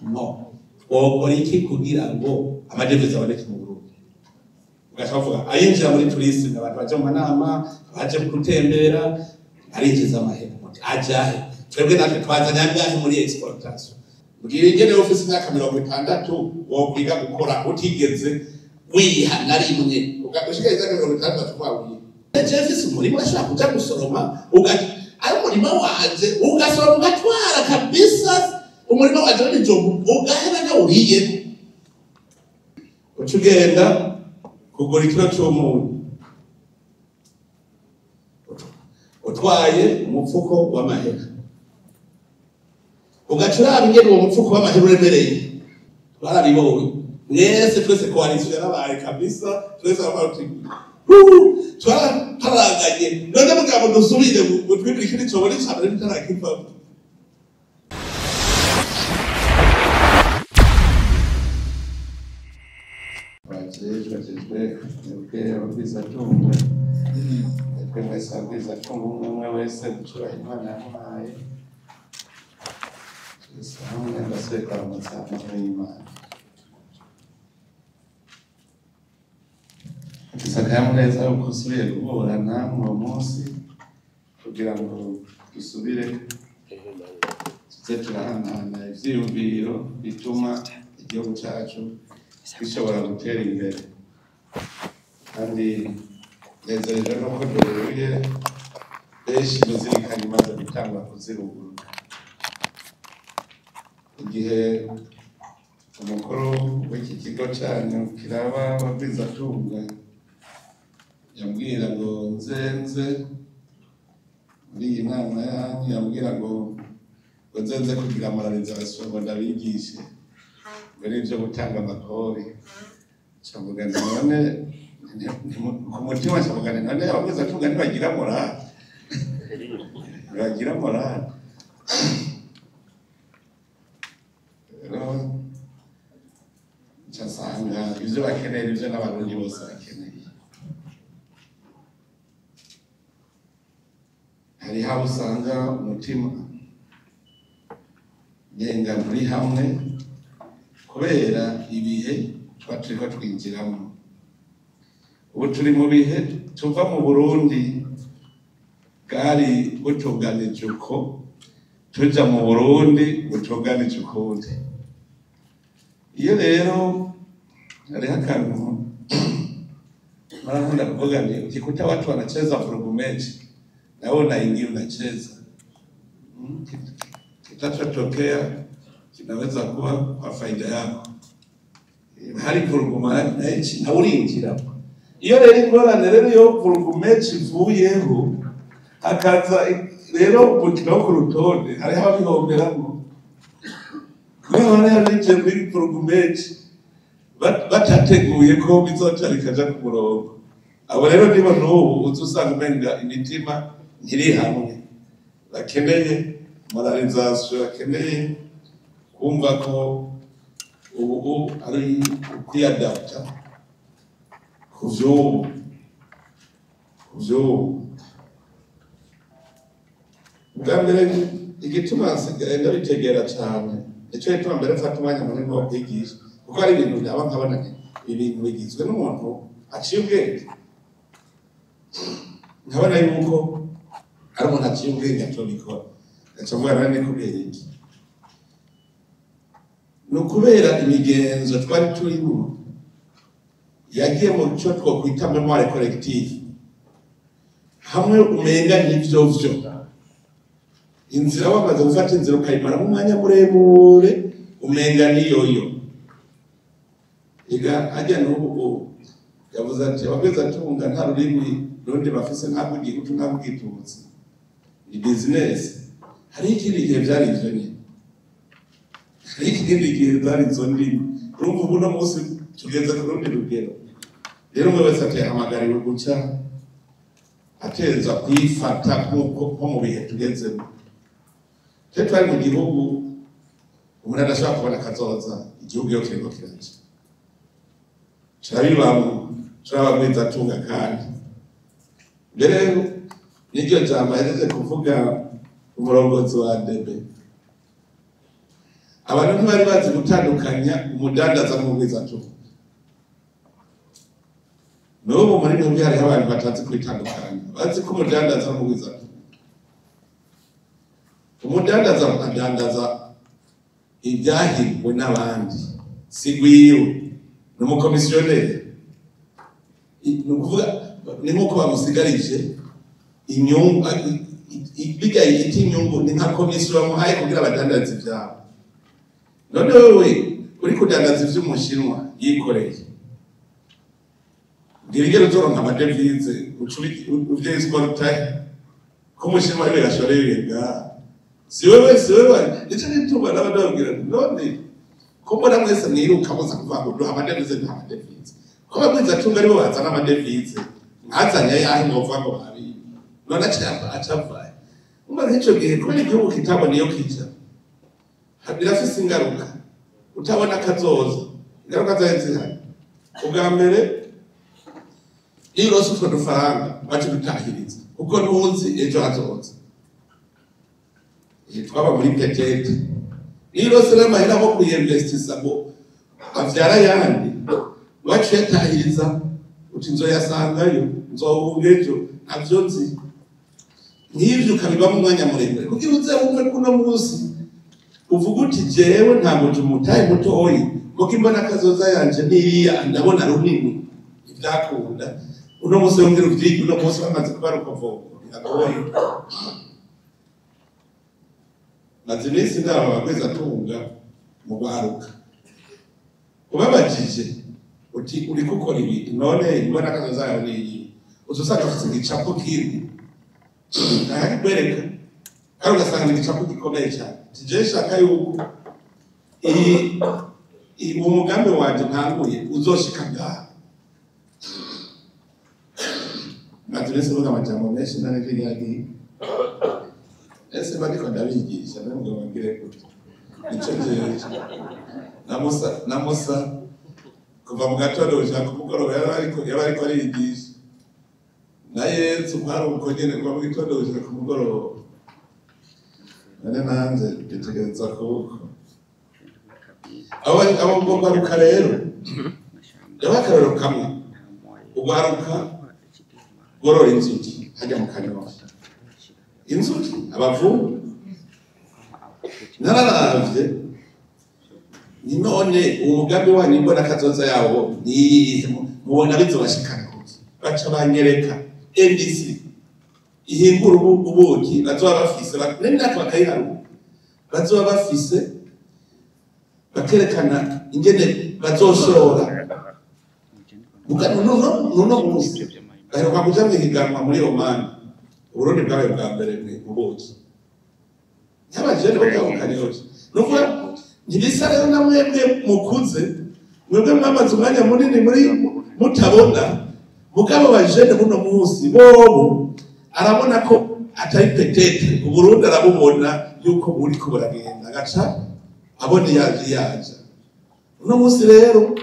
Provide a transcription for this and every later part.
no wokora iki kugira ngo amadevize aboneke mu Burundi ugashavuga ayinjira muri tourisme abantu baje mu manama baje gutembera arinjiza amahera ajahe twebwe natwe twazanye angahe muri exportation bwira ingene office y'aka 60 wokwiga gukora utigeze wiha na rimwe ugakushikiriza 60 twawiye Jefferson umurimo ashaka kuja gusoroma ari umurimo waje ugasoroma ugatwara kabisa umurimo waje ni jobu ugahera na uriye ucugenda kugura ikiro cy'umuntu utwaye umufuko w'amahera ugacuraba ingene uwo mufuko w'amahera uremereye bararibowe mwese twese koalisiyo yarabaye kabisa twese twaraganye none mugabo dusubire gutwibira ikindi cobora icambere bitarakiva bajejwe ababwizatunga twe mwese ababwizatunga umwe wese gucura Imana yamuhaye twese hamwe ndasubiye kuramutsa amahoro y'Imana akanyamuneza yuko usubiye guhura namwe uwo munsi kugira ngo dusubire tuze turahanahana ivyiyumviro bituma igihugu cacu gishobora gutera imbere kandi nezerejwe nuko duhuye benshi muzirikanye imaze gutangwa kuziruguruka igihe umukuru w'iki kigo cyanyu kiraba ababwizatunga yambwira ngo nzenze muri iyi nama yanyu yambwira ngo nzenze kugira amoralizasiyo ngo ndabigishe mbere y'ibyo gutanga amakori cyavuga none ku mutima cyavuga none ababwizatunga ntibagira morale bagira morale cyasanga ibyo bakeneye ibyo n'abarundi bose bakeneye hari aho usanga umutima ngenga muri hamwe kubera ibihe tuba turiko twinjiramo ubu turi mu bihe tuva mu Burundi bwari butunganije uko tuja mu Burundi butunganije ukundi iyo rero hariho akantu marakunda kuvuga ni ukikuta watu wanacheza vurugu mechi na wewe unaingia unacheza kitachotokea kinaweza kuwa kwa faida yako hari vurugu mechi na urinjira iyo rero ingorane rero yo vurugu mechi ivuyeho hakaza rero gukina ku rutonde hariho ababihomberamo kubera baraje muri vurugu mechi batateguye ko bizoca bikaja ku murongo abo rero nibo n'ubu uzusanga umenga imitima ntiri hamwe bakeneye moralizasiyo bakeneye kumva ko ubu ari kwiyadapta ku vy'ubu bwa mbere igituma nsigaye ndabitegera cyane nicyo gituma mbere mfata umwanya munini wo kwigisha kuko ari ibintu byaba nkabona ibintu bigizwe n'umuntu aciye ubwenge nkabona yuko ari umuntu aciye ubwenge atobikora acavuga nani kubera iki ni ukubera imigenzo twari turimo yagiye mu cyo twokwita memoire collective hamwe umenga n'ivyo vyo inzira wamaze gufata inzira ukayimaramo umwanya muremure umenga niyoyo iga ajya n'ubu yavuze ati ababwizatunga nta rurimi rundi bafise ntabwo igihugu ntabwo igitutsi ni business hari ikindi gihe byari ivyo nyine hari ikindi gihe byari izo ndimi urumva ubu no munsi tugeze ku rundi rugero rero umwe wese ahamagariwe guca ateza kwifata nko mu bihe tugezemo twari mu gihugu umuntu adashobora kubona akazoza igihugu iyo kiriko kiraje turabibamo turababwizatunga kandi mbere n'iryo jambo ahejeje kuvuga umurongozi wa DB abantu ntibari bazi gutandukanya umudandaza n'umugwizatunga. N'ubu muri Ntungi hariho abantu batazi kwitandukanya, bazi ko umudandaza n'umugwizatunga. Umudandaza adandaza ibyahingwe n'abandi, si gwiwe, n'umukomisiyoneri. Ni ukuvuga ni nk'uko bamusigarije inyungu, bigaye iti inyungu ni nka komisiyo bamuhaye kugira abadandaza ibyabo. None wewe uri kudandaza ivy'umushinwa yikoreye, ndirigero uzoronka amadevize uvye exportaye ko umushinwa ariwe yashoreyega. Si wewe nico nituma n'abadabwira none ko mbona mwese mwiruka muza kuvuga ngo duha amadevize nta madevize, ko abagwizatunga aribo bazana amadevize mwazanye yahe mwovuga ngo babi none acavaye. Umva nk'ico gihe kubera igihugu kitabona iyo kija birafise ingaruka, utabona kazoza ingaruka zayo zihari. Ubwa mbere iyo urose utwo dufaranga wacu dutahiriza kuko ntuzi ejo hazoza. Twaba muri petete iyo urose n'amahera mo kuyinvestisa ngo avyara yandi wacu yatahiriza uti nzoyasangayo nzohunga ejo navyo nzi. Nk'ivyo ukabibamo umwanya muremure kugira uze wumve kuno munsi uvuga uti jewe ntabwo tumutaye mutoyi kuko imbona kazoza yanje niriya ndabona runini ivyakunda. Uno munsi wongera uvyigi, uno munsi bamaze kubaruka vogo biragoye. Maze iminsi ndaba abagwizatunga mu baruka ubabajije uti uri gukora ibi none imbona kazoza yawe niyi, uzosanga ufite igicapo kindi ntakikwereka kandi ugasanga ni igicapo gikomeye cyane. Tije shaka yuko uwo mugambi wanje ntanguye uzoshika ngaha. Maturese vuga amajambo menshi nane yagiye ese bariko ndabigisha nabwo bambire gute ico jeje namusa kuva mu gatondo ushaka kumugoroba yarariko arigisha na Yesu mwari uko nyene kuva mu gitondo ushaka kumugoroba. Nane nanze bitegereza kuko abo mbogaruka rero yabakarero kamwe ugwaruka gorora inzuki hajya mu Kanyosha. Inzuki abavubu nararavye ni none umugambi wanyu imbona kazoza yawo ni mubona bizobashikana kuki baca banyereka NDC ihingura ubuki bazoba bafise n'imyaka bakayiharuka bazoba bafise bakerekana ingene bazoshora. Nuno munsi baheruka kuja mwihiganwa muri Oman, Uburundi bwabaye bwa mbere mu buki. Nyabajene bakabukanye yose nuvuga ntibisa rero na mwebwe mukuze, mwebwe mwamaze umwanya munini muri mutabona mugabo bajene buno munsi bobo arabona ko atari petete Uburundi arabubona yuko buri ko buragenda gaca abone yaje. Uno munsi rero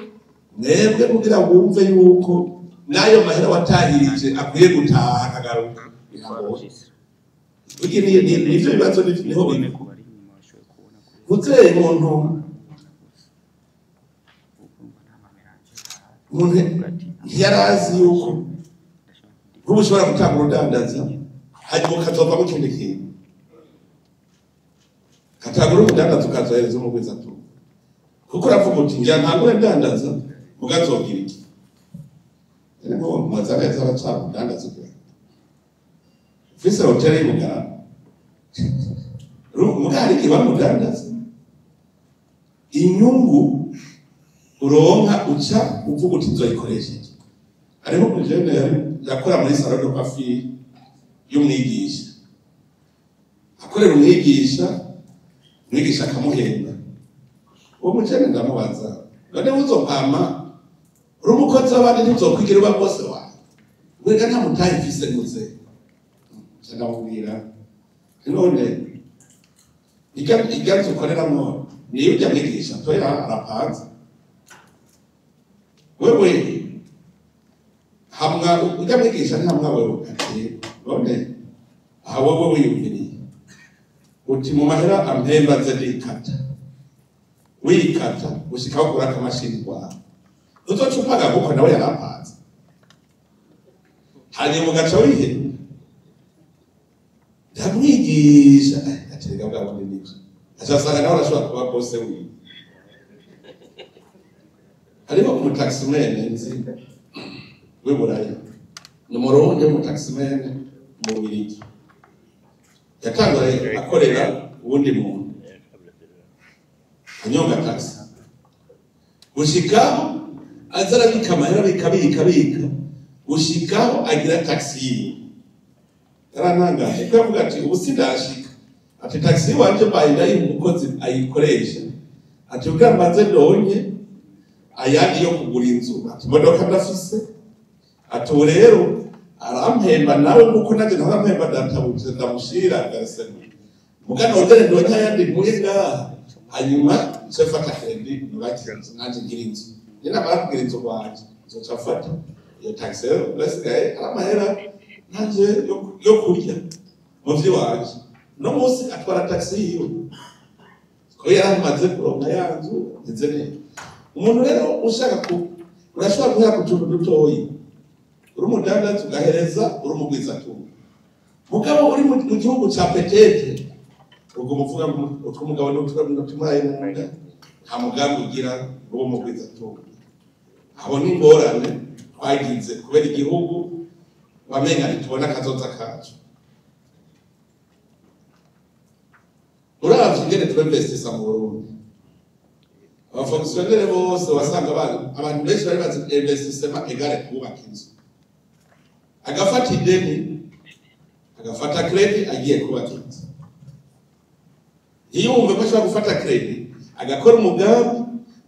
mwebwe kugira wumve yuko nayo mahera watahirije akwiye gutaha akagaruka biragoye. Ugiye nivyo bibazo niho bimwe Muteye umuntu yarazi yuko ubu ushobora gutanga urudandaza hanyuma ukazova mu kindi kintu katagura urudandaza ukazohereza umugwizatunga kuko uravuga uti njya ntabwo ndandaza ugazogira iki rero mwazana z'abacana urudandaza ufise hoteli y'umugara mugari kiba mudandaza inyungu uronka uca uvuga uti nzoyikoresheje. Hariho umujene yakora muri salon de coiffure y'umwigisha akorera umwigisha akamuhemba. Uwo mujene ndamubaza none uzopama uri umukozi w'abandi ntuzokwigira uba bose wawe wega nta mutahe mfise muze ndamubwira none iganzu ukoreramwo niyo ujya mwigisha toya arapanze wewe hamwa ujya mwigisha ntamwa wewe ati none aha wewe wiyumviriye uti mu mahera ampemba zedikata wikata gushikaho kuri akamashini kwawe uzocupaga kuko nawe yarapanze hanyuma ugaca wihenda ndamwigisha aterega bwa bundi nibyo ashasanga nawe arashobora kuba bose wiwe hariho umutaximene nzi w'Iburaya ni umurundi w'umutaximene mu Bubiligi yatangura akorera uwundi muntu anyonga taxi gushikaho azarabika amahera bikabika gushikaho agira taxi yiwe yarantangaje ko yavuga ati ubu sindashika ati taxi wanje bayindaye umukozi ayikoresha ati ubwa mbanze ndonye ayandi yo kugura inzu ati imodoka ndafise ati ubu rero arampemba nawe kuko nanjye narampemba databuze ndamushira agasema mugana odere ndonye ayandi muri ngaha hanyuma nshefata kendi nubakiranze nanjye ngira inzu nyina barakubwira inzu kwanje nzocafata iyo taxi rero basigaye amahera nanjye yo kurya muvyi wanje no musi atwara taxi yiwe ko yaramaze kuronka yanzu nze neza umuntu rero ushaka ku urashobora guhera ku tuntu dutoyi uri umudandaza ugahereza uri umugwizatunga mugabo uri mu gihugu ca petete ubwo muvuga utwo mugabo n'utumaraye mu nda nta mugambi ugira uwo mugwizatunga abo ni ingorane twagize kubera igihugu wamenga ntitubona akazoza kacu uravye ingene twemvestisa mu Burundi abafonctionnaire bose wasanga abantu benshi bari bazi investissement egale kubaka inzu agafata ideni agafata credit agiye kubaka inzu iyo wumva ko ashobora gufata credit agakora umugambi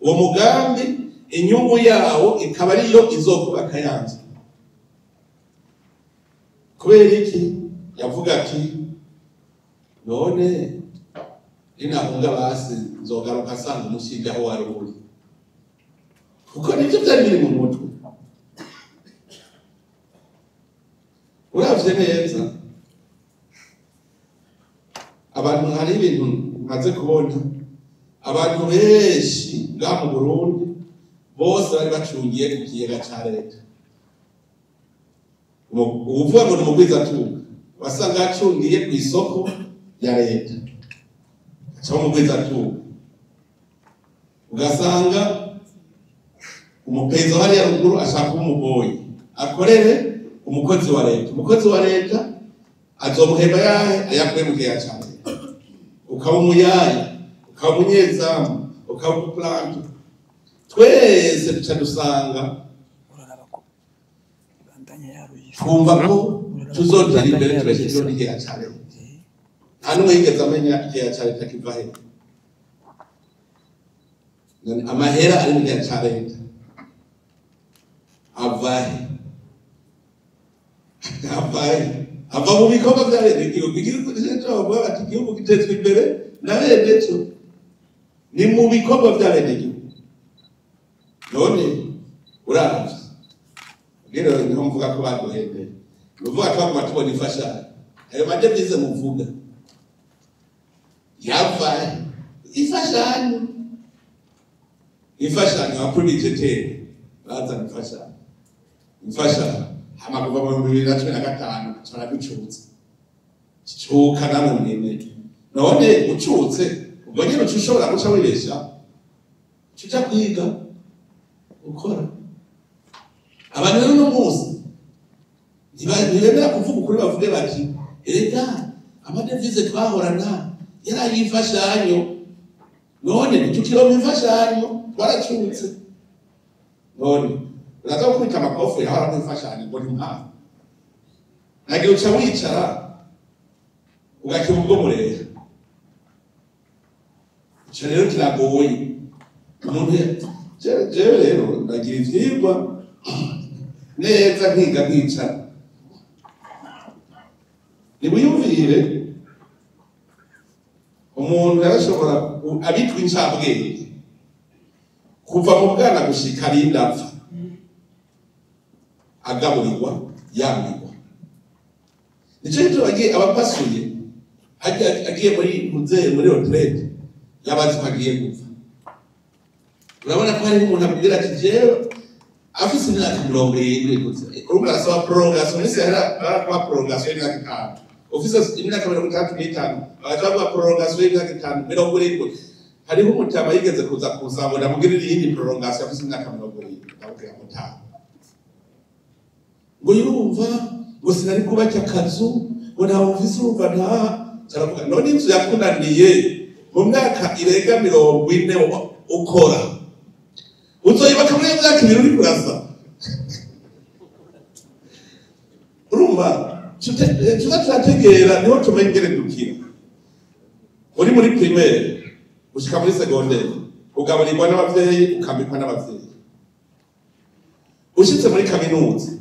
uwo mugambi inyungu yawo ikaba ariyo izokubaka yanzu kubera iki yavuga ati none ninahunga basi nzogaruka asanga umushinga aho wari uri kuko nivyo vyari biri mu mutwe uravye neza abantu hari ibintu maze kubona abantu benshi ngaha mu Burundi bose bari bacungiye ku kigega ca leta uvuga ngo ni umugwizatunga wasanga acungiye ku isoko ya leta cyangwa umugwizatunga ugasanga umupezo hariya ruguru ashaka umuboyi akorere umukozi wa leta azomuhemba yahe ayakuye mu gihe cyane ukaba umuyaya ukaba umunyezamu ukaba umuplanto twese duca dusanga twumva ko tuzotera imbere tubashyizeho n'igihe cyane nta n'umwe yigeze amenya igihe cyane takiva he amahera ari mu gihe cya leta avahe ava mu bikorwa bya leta igihugu gitezwe imbere na bene cyo ni mu bikorwa bya leta igihugu none uravye rero niho mvuga ko baduhendeye uvuga ko baguma tubona imfashanyo ayo madevize muvuga yavahe imfashanyo apuribijete bazana imfashanyo hama kuva mu 2015 turabicuza cicuka namwe mwene none ucutse ubwo nyine ushobora guca wibesha cuca kwiga ukora abantu rero no munsi ntibemera kuvuga ukuri bavuge bati erega amadevize twahorana yari imfashanyo none ntitukiroma imfashanyo twaracutse none uraza gukubita amakofu yahora mwimfashanyo ngo ni mpamvu nagiye uca wicara ugakiba ubwo murera ico rero kiragoye umuntu jewe rero ndagira ivyigwa neza nkiga nkicara nibuyumvire umuntu yarashobora abitwa incabwenge kuva mu bwana gushika arinda apfa agaburirwa yambirwa nico gito bagiye abapasuye agiye muri retraite yabazi ko agiye gupfa urabona ko hari umuntu akubwira ati jewe afise imyaka 70 gusa urumva asaba prolongation ese kwa prolongation y'imyaka 5 ofisa imyaka 35 bagaca prolongation y'imyaka 5 70 hariho umutama yigeze kuzabona mugirira iyindi prolongation afise imyaka 70 ndabwira mutama ngo yumva ngo sinari kubaka akazu ngo nta ofisi urumva nta cyaravuga none inzu yakunaniye mu myaka irenga 40 ukora uzoyibaka muri myaka 2 uri kurasa urumva turategera niho tumengere dukira uri muri primaire ushika muri secondaire ugaburirwa n'abavyeyi ukambikwa n'abavyeyi ushitse muri kaminuza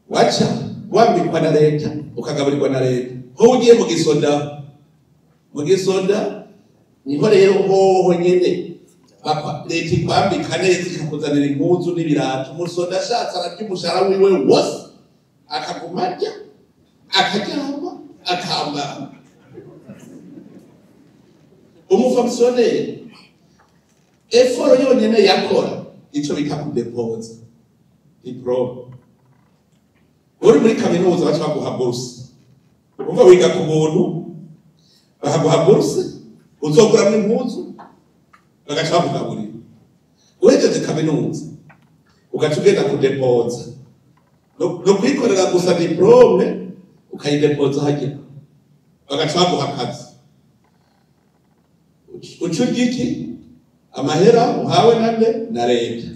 wacha wambikwa na leta ukagaburirwa na leta ho ugiye mu gisoda niho rero ho nyene leta ikwambika neza ikakuzanira impuzu n'ibirato umusoda ashatse ararya umushahara wiwe wose akagumarya akaryama akambara umufonctionnaire effort yonyene yakora ico bita kudepoza diplome uri muri kaminuza baca baguha bourse umva wiga ku buntu bakaguha bourse uzokuramwo impuzu bagaca bakugaburira uhejeje kaminuza ugaca ugenda kudepoza no kwikorera gusa diplome ukayidepoza hajya bagaca baguha akazi uca ugiki amahera uhawe nande na leta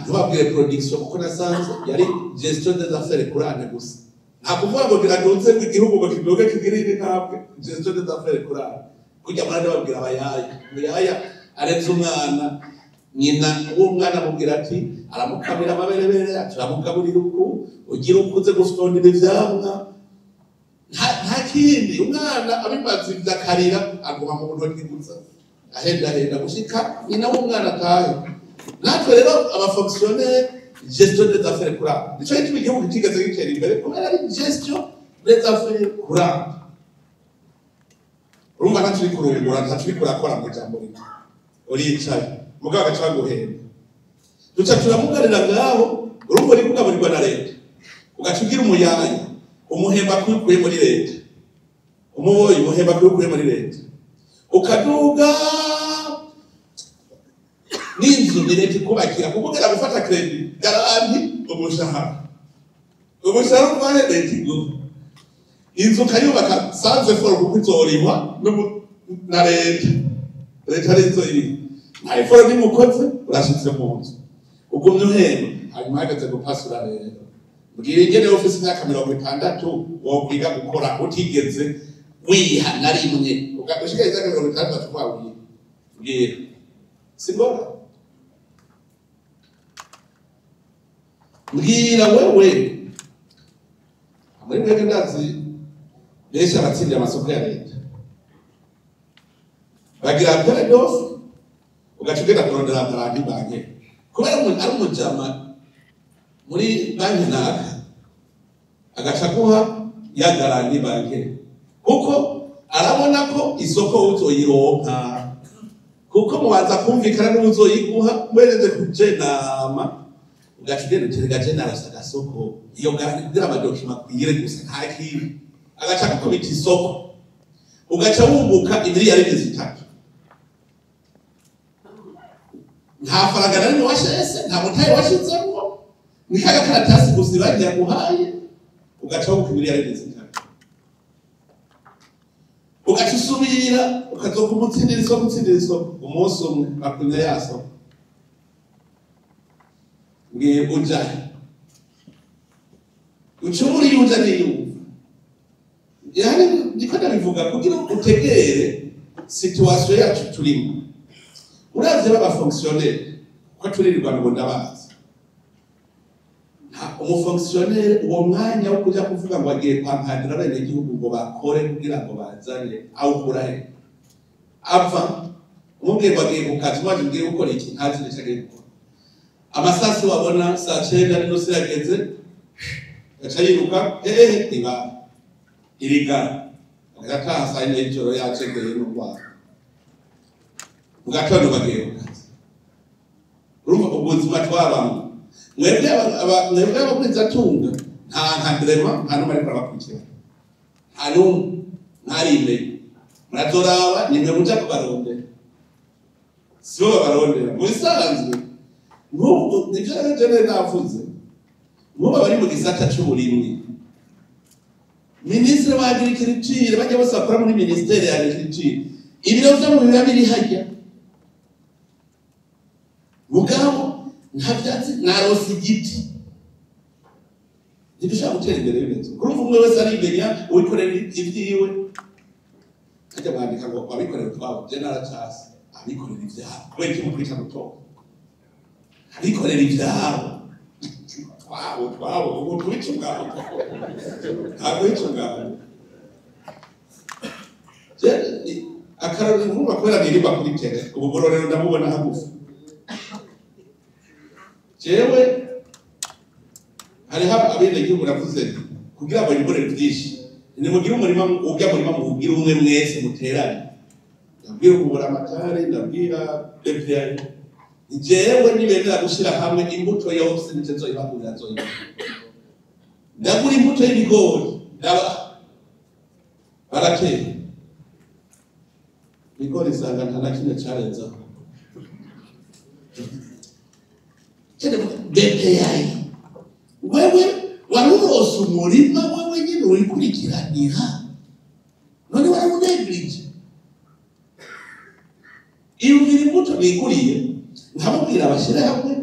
ntibabwire production kuko nasanze yari gestion des affaires kurane gusa nta kuvuga ngo biraduze ngo igihugu ngo kidoge kigirire ntabwe gestion des affaires kurane kujya mwana babwira abayaya arenze umwana nyina uwo mwana mubwira ati aramukamira amaberebere aturamugaburira uko ugira ukuze gufondera ivyamwa nta kindi umwana abimaze ibyakarira aguha mu ntoki gusa ahenda gushika nyina w'umwana atahe natwe rero abafonctionnaire gestion des affaires courantes nico gituma igihugu kigeze gitera imbere kubera ari gestion des affaires courantes urumva ntacyo uri kurungura ntacyo uri kurakora mu jambo rimwe uricaye mugabo agaca baguhemba duca turamugarira ngaho urumva uri kugaburirwa na leta ugaca ugira umuyaya umuhemba kwikuye muri leta umuboyi umuhemba kwikuye muri leta ukaduga n'inzu ni leta ikubakira kuvugira gufata credit garanti umushahara umwana leta iguha inzu ukayubaka sanze for kuko izorihwa na leta arizo iri nta iforo nimukoze urashitse mu nzu ugumye uhemba hanyuma hagaze gupasura rero mbwira ingene ofisi imyaka 60 wokwiga gukora utigeze wiha na rimwe ushika imyaka 60 twawiye mbwira singora mbwira wewe muri mwege ndazi besha abatsindiye amasoko ya leta bagira paradox ugaca ugenda kurondera garanti banki kubera ari umujama muri banki naka agaca guha ya garanti banki kuko arabona ko isoko uzoyironka kuko mubanza kumvikana n'uzoyiguha mwereze kujenama ugaca ugenda uterega jenarasa agasoko iyo garanti kugira amadokima kwire gusa nta kiri agaca gukubita isoko ugaca wunguka imiliyaridi 3 nta faranga na rimwe washese nta mutaye washizemo nikaga karatasi gusa bagiye guhaye ugaca wunguka imiliyaridi 3 ugaca usubira ukazoka umutsindira isoko umunsi umwe bakunya yaso ngiye ujahe ucumuri yuja niyumva yani ndiko ndabivuga kugira utegere situation yacu turimo uravye baba fonctionnaire ko turirirwa ngo ndabazi umufonctionnaire uwo mwanya wo kuja kuvuga ngo agiye kwampandira bene igihugu ngo bakore kugira ngo bazane awukurahe ava umubwiye ngo agiye kukazi mwaje ngiye gukora iki ntazi n'icagiye gukora amasasi wabona saa 9 n'unusu yageze gaca yiruka iba iriga agataha saa 4 y'ijoro yacegeye n'urwara mugatondo bagiye urumva ubuzima twabamo mwebwe abakuriza tunga nta ndrema nta numwe ariko abakurikira nta numwe ntarinde muratoraba nimwe muja kubarondera sibo babarondera mubisanzwe nk'ubu nivyo jene navuze nk'ubu bari mu gisata c'uburimyi Ministre wa agriculture bajya bose bakora muri ministere ya agriculture ibiro vyo mu bibira biri hajya mugabo nta vyatsi narose igiti nibishaka gutera imbere y'ibintu kurumva umwe wese arimenya uwikorera ivyiwe kajya bandika ngo abikorera twabo general chas abikorera ivyabo kubera iki mukurika gutora abikorera ivyabo twabo ubu tubica ubwabo ntabwo bica ubwabo akarori nkuba kubera nirimba kuri tere ubu burorero ndamubona hagufi jewe hariho abenegihugu navuze kugira ngo bikorere byinshi nimugire umurima ujya murima mubwire umwe mwese muterane ndabwira kubura amatare ndabwira DPI jewe nibendera gushira hamwe imbuto yose nicezo ibagurira zoyo ndagura imbuto y'ibigori baratera bigori sanga nta nakimwe carenza DPI wewe warurose umurima wewe nyine urikurikiranira none waramunegrije iyo imbuto biguriye nkamubwira abashira hamwe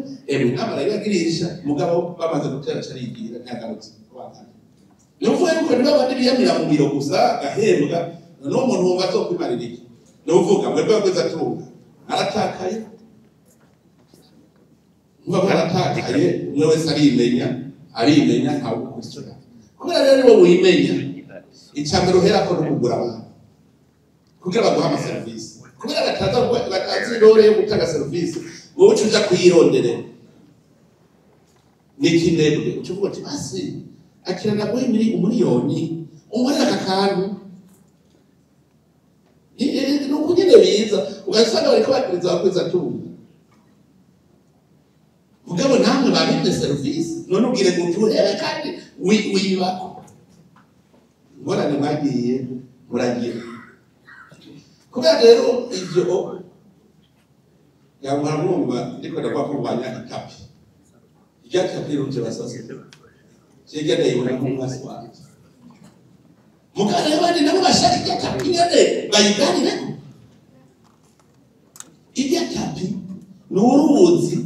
nabaragirisha mugabo bamaze gutera carigira nyagarutse kubana nuvuye yuko niba bandi biyamira mu biro gusa gahembwa no muntu wumva azokwimarira iki nuvuga mwebwe bagweza tunga aratakaye mugabo aratakaye umwe wese arimenya ntawe ukurikira kubera rero nibo wimenya icambere uhera ko no kugura abantu kugira baguha ama service kubera batazi role yo gutanga service wowe uca kuyirondera n'ikinebwe ucuvuga ati basi akirana guhe umuriyoni umwana akakantu ni ukugene biza ugasanga bariko bakiriza bakweza tunga mugabo namwe babinde service none ubwire ngo urebe kandi wibako ngorane mwagiye muragira kubera rero ivyo yamwumva ndiko ndakwa kurwanya itapi ijya tapi runje basase cyege ndayibona mu mwasi wanje mukare bandi nabo bashaka ijya tapi nyene bayiganire ijya tapi n'uruzi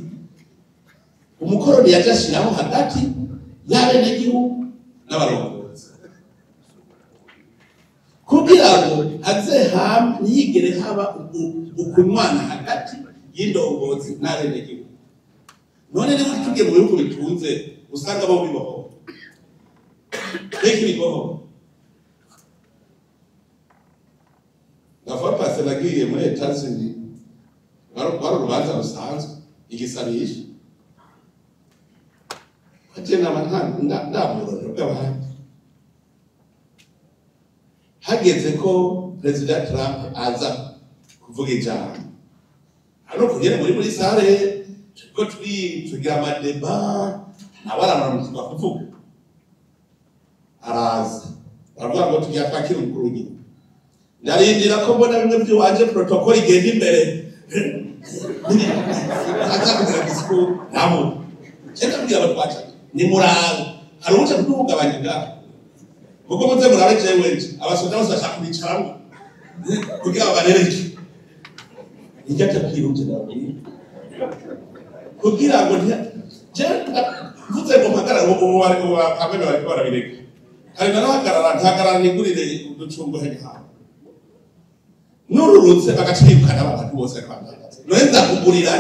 umukoroni yajashiraho hagati y'abenegihugu n'abarongozi kugira ngo haze yigere haba ukunywana hagati y'indongozi n'abenegihugu none rero tugiye mu bihugu bitunze usanga bo biboho reka biboho pase nagiye muri Etats-Unis urubanza rusanzwe igisabisha agenda amantanga ndamuroro bw'abandi hageze ko President Trump aza kuvuga ijambo hano kugera muri sare ko tugira amadeba nabaramutwa kuvuga araza baravuga ngo tugiye kwakira umukuru w'igihugu ndarindira ko mbona bimwe by'uwanje protocol igenda imbere aza kugira discours namo cyenda kugira abatwaca ni muraro hari uca kutugabanya ngaho kuko muze murabe jewe abasoda bose bashaka kubicaramo kugira babarereke ijya tapiruje nawe kugira ngo mvuze ngo mpagara ubu bari mu kamera bari barabireka hari ntahagarara nigurire uducungo hejuru hawe n'ururutse bagacibukana abantu bose kwandagaza noheza kugurira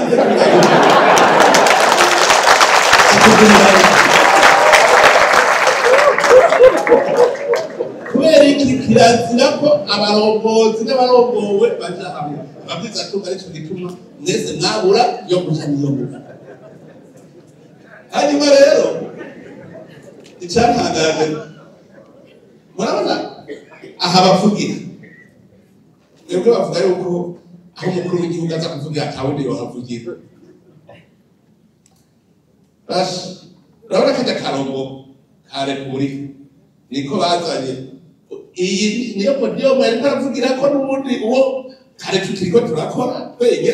kubera iki kirazira ko abarongozi n'abarongowe baja hamwe ababwiza tunga aricyo gituma mwese mwabura yo kuja niyo ngufu hanyuma rero icyantangaje murabona aha bavugira nibwo bavuga yuko aho umukuru w'igihugu aza kuvugira atawundi yohavugira. Urabona kajya karongo ka repubulika niko bazanye iyi niyo podium ariko aravugira ko n'ubundi uwo kare tutiriko turakora twege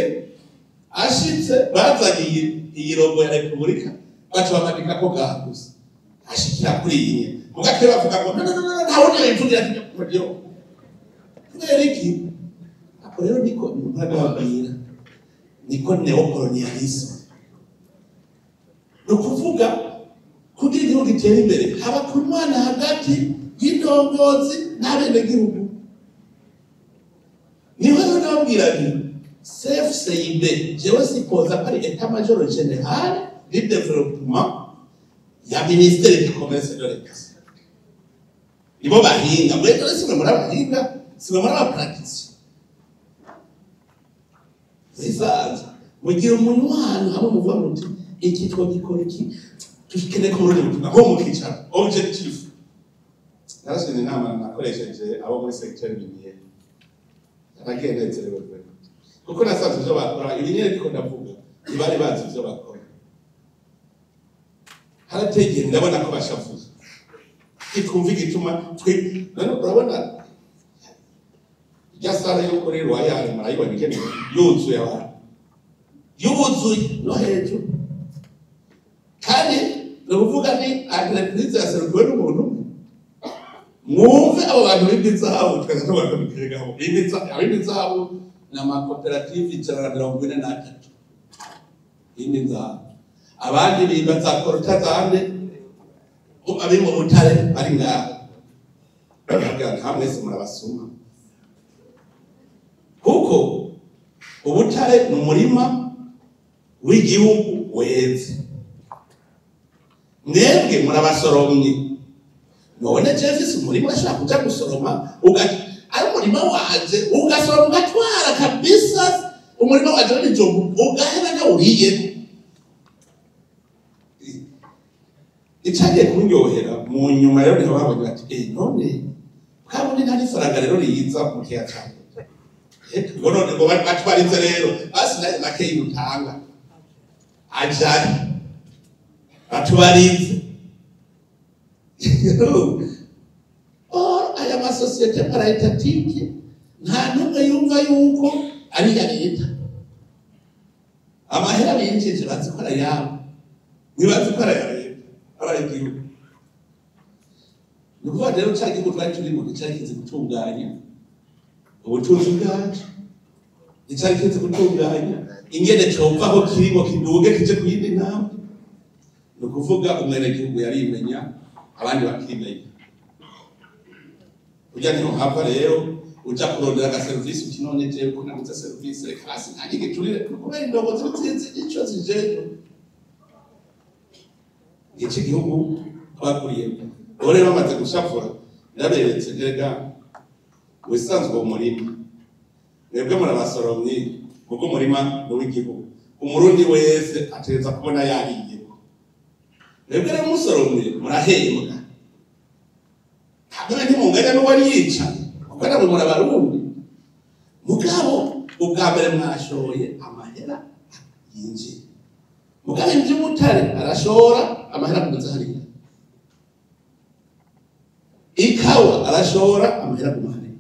ashitse bazanye iyi rogo ya repubulika baca bamanika ko gagusa ashikira kuri iyi mugake bavuga ngo ntawundi yivugira ku podium kubera iki ako rero niko ntagabira niko neocolonialisme no kuvuga kugira igihugu gitera imbere haba kunwana hagati y'indongozi n'abenegihugu. Niho rero nababwira nti CFCIB jewe sipoza ko ari état major général du développement ya ministère du commerce de l'État. Nibo bahinga muri rero simwe muri abahinga simwe muri abapraticien. Zizaza mugira umuntu wanu hamwe muvuga muti iki twogikora iki tukeneye ko muri ubutumwa nko mukicara objectif. Narashinze inama nakoresheje abo muri secteur minier abagendetse rero kuko nasanze ibyo bakora ibinyere ariko ndavuga ibari bazi ibyo bakora harategeye ndabona ko bashavuze ikumva igituma twe none urabona ya sala yo kuri royal marayibona ikene yuzuye abantu yuzuye no hejuru kandi nuvuga ni entreprise yaserukiwe n'umuntu mwumve abo bantu b'inzahabu twese tubaga bikirega inzahabu n'amakoperative 143 inzahabu abandi biba za korota zande abi mu butare ari ngaho hamwe se murabasuma kuko ubutare n'umurima w'igihugu weze mwebwe murabasoromye none Jefferson umurima ashaka kuja gusoroma ari umurima waje ugasoroma ugatwara kabisa umurima waje n'ijombo ugahera na uriye icagiye kunyohera mu nyuma rero niho babonye bati none kabone ntari faranga rero riza mu kiya cyane none ngo batwarize rero basi na keyi utanga ajari batwarize aya masosiyete paraetatike nta n'umwe yumva yuko ari iya leta amahera binjije bazi ko ari ayabo ntibazi ko ari aya leta ari igihugu. Ni ukuvuga rero cya gihugu twari turimo nticyari kizi gutunganya ubutunzi bwacu nticyari kizi gutunganya ingene cyumva aho kirimo kiduge kije ku yindi ntambwe. Ni ukuvuga umwenegihugu yarimenya abandi bakimenya ujya niho hava rero uja kurondera aga service ukinone je ko nabuze service rekasi ntange turire kubera indongozi bitsinze ico zijeje iki gihugu twakuriye ore bamaze gushafura ndaberetse rega wisanzwe umurima mwebwe murabasoromye kuko umurima w'igihugu umurundi wese atereza kubona yariye mwebwe rero musoromye murahembwa ntabwo ntimunganya n'uwari yicaye kuko namwe murabarundi mugabo ubwa mbere mwashoye amahera yinjiye mugabo iby'umutare arashora amahera kuza hariya ikawa arashora amahera kumahane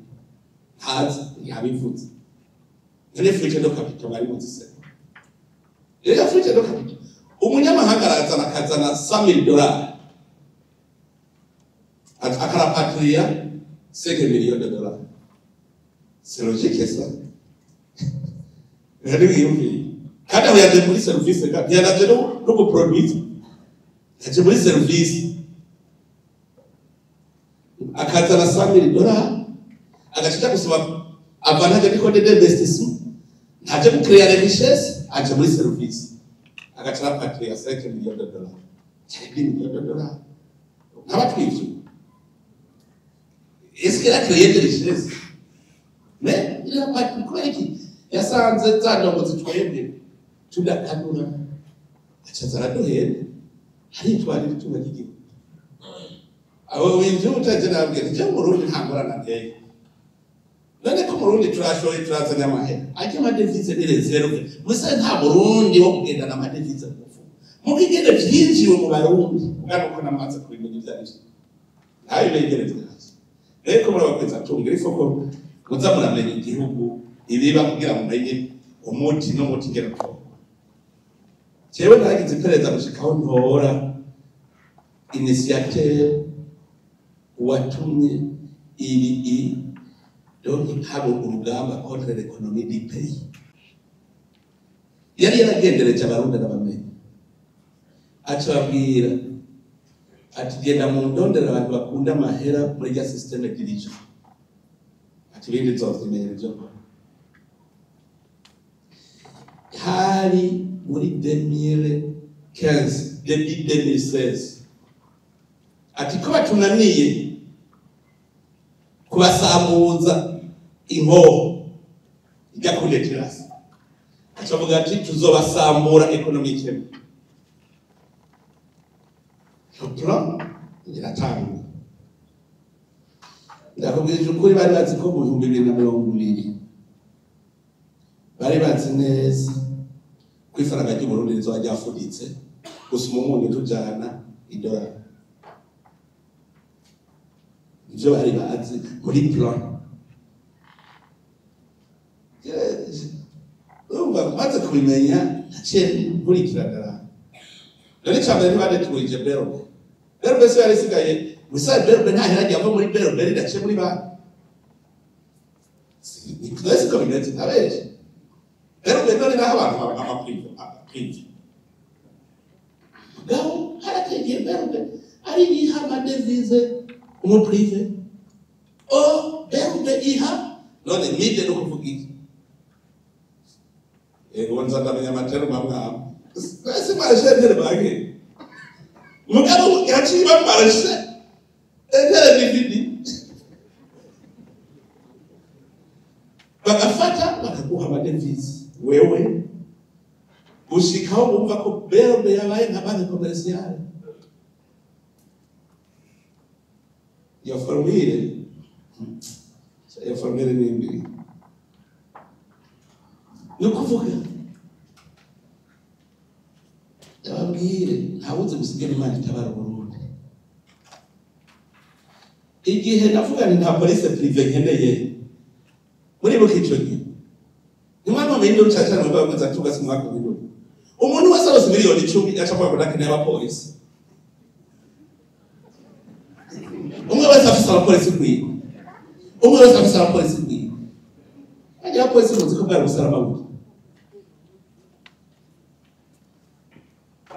ntazi yabivuze none fuite do capital bari mu zise rero fuite do capital umunyamahanga arazana akazana $100,000 akarapatria 5 millions de dollars. C'est logique ça. Quand on a des services, il y a des nouveaux produits. Il y a des services. Akazana $100,000 agashaka kusaba avantage de côté d'investissement ntaje ku créer richesse aje muri service agacira patria 5 millions de dollars 5 millions de dollars n'abatwivye est-ce qu'il a créé des richesses mais il a pas quoi qui yasanze zandongo zitwebwe tudakanura acazara duhende hari twari ritunga gigihugu abo bintu utaje nabwira je mu rundi ntangorana nteye none ko Murundi turashoye turazana amahera ajya amadevize ni reserve musa nta Burundi wo kugenda na amadevize mukigenda byinjiwe mu Barundi ngano ko namaze kubimenya ivyarije ayo begerezwe hasi reko murabakweza tungira ifoko muza muramenya igihugu ibiba kugira ngo menye umuti no mutigera ko jewe nagize pereza gushikaho ntora initiateur watumye ibi donc habo urugamba contre l'économie du pays yari yaragendereje Abarundi n'abamenye acabwira ati genda mu ndondera abantu bakunda amahera muri ya systeme dirige ati bindi zozimenyera ibyo hari muri 2015 début 2016 ati ko batunaniye kubasamuza inkoho ijya kuri terasi acavuga ati tuzobasambura economique plan iratanga ndakubwije ukuri bari bazi ko mu 2020 bari bazi neza kwifaranga ry'u Burundi rizajya afuditse gusa umunyu tujana idolari ibyo bari bazi muri plan maze kubimenya naciye nkurikirana rero cyane ntibade twije Berbe se yari sigaye gusa Berbe nta heragiye ava muri Berbe ridaciye muri banki twese ko bigenze nabeje Berbe none naho abantu amaprive gaho harategeye Berbe ari ihama devize umu prive Berbe iha none mide no kuvuga iki wanza ndamenya amatero mamwe Nasi marashe bage. Mugabo yachi ba marashe. Endele bibidi. Bakafata bakaguha amadevize. Wewe ushikao bumva ko Berbe yabaye nka banki commerciale. Ya formule ni mbili. Nukuvuga ababwire ntawuze gusigara Imana itabara Burundi igihe navuga ni nta police prive nkeneye muri bukico gihe nimwana mu ndo cyacana ngo bavuze ati ugasi mwaka w'ibiro umuntu wese arose miliyoni 10 acavuga ko nakene abapolisi umwe wese afise abapolisi kwiye umwe wese afise abapolisi kwiye ajya abapolisi muzi ko bwari gusara amabuye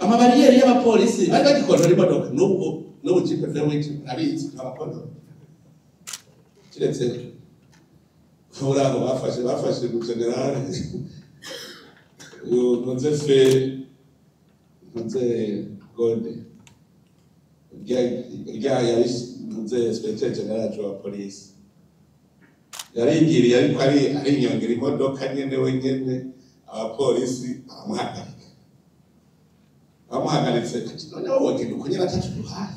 amabariyeri y'abapolisi bari bagikontora imodoka n'ubu chief fewiti abizi abakono kiretse furago bafashe mu general nze gode yari nze inspector general wa police yaringiriye ariko ari inyongera imodoka nyene wenyene abapolisi bamuhagaritse ati none wowe wagenda ukunyera atatu duhaye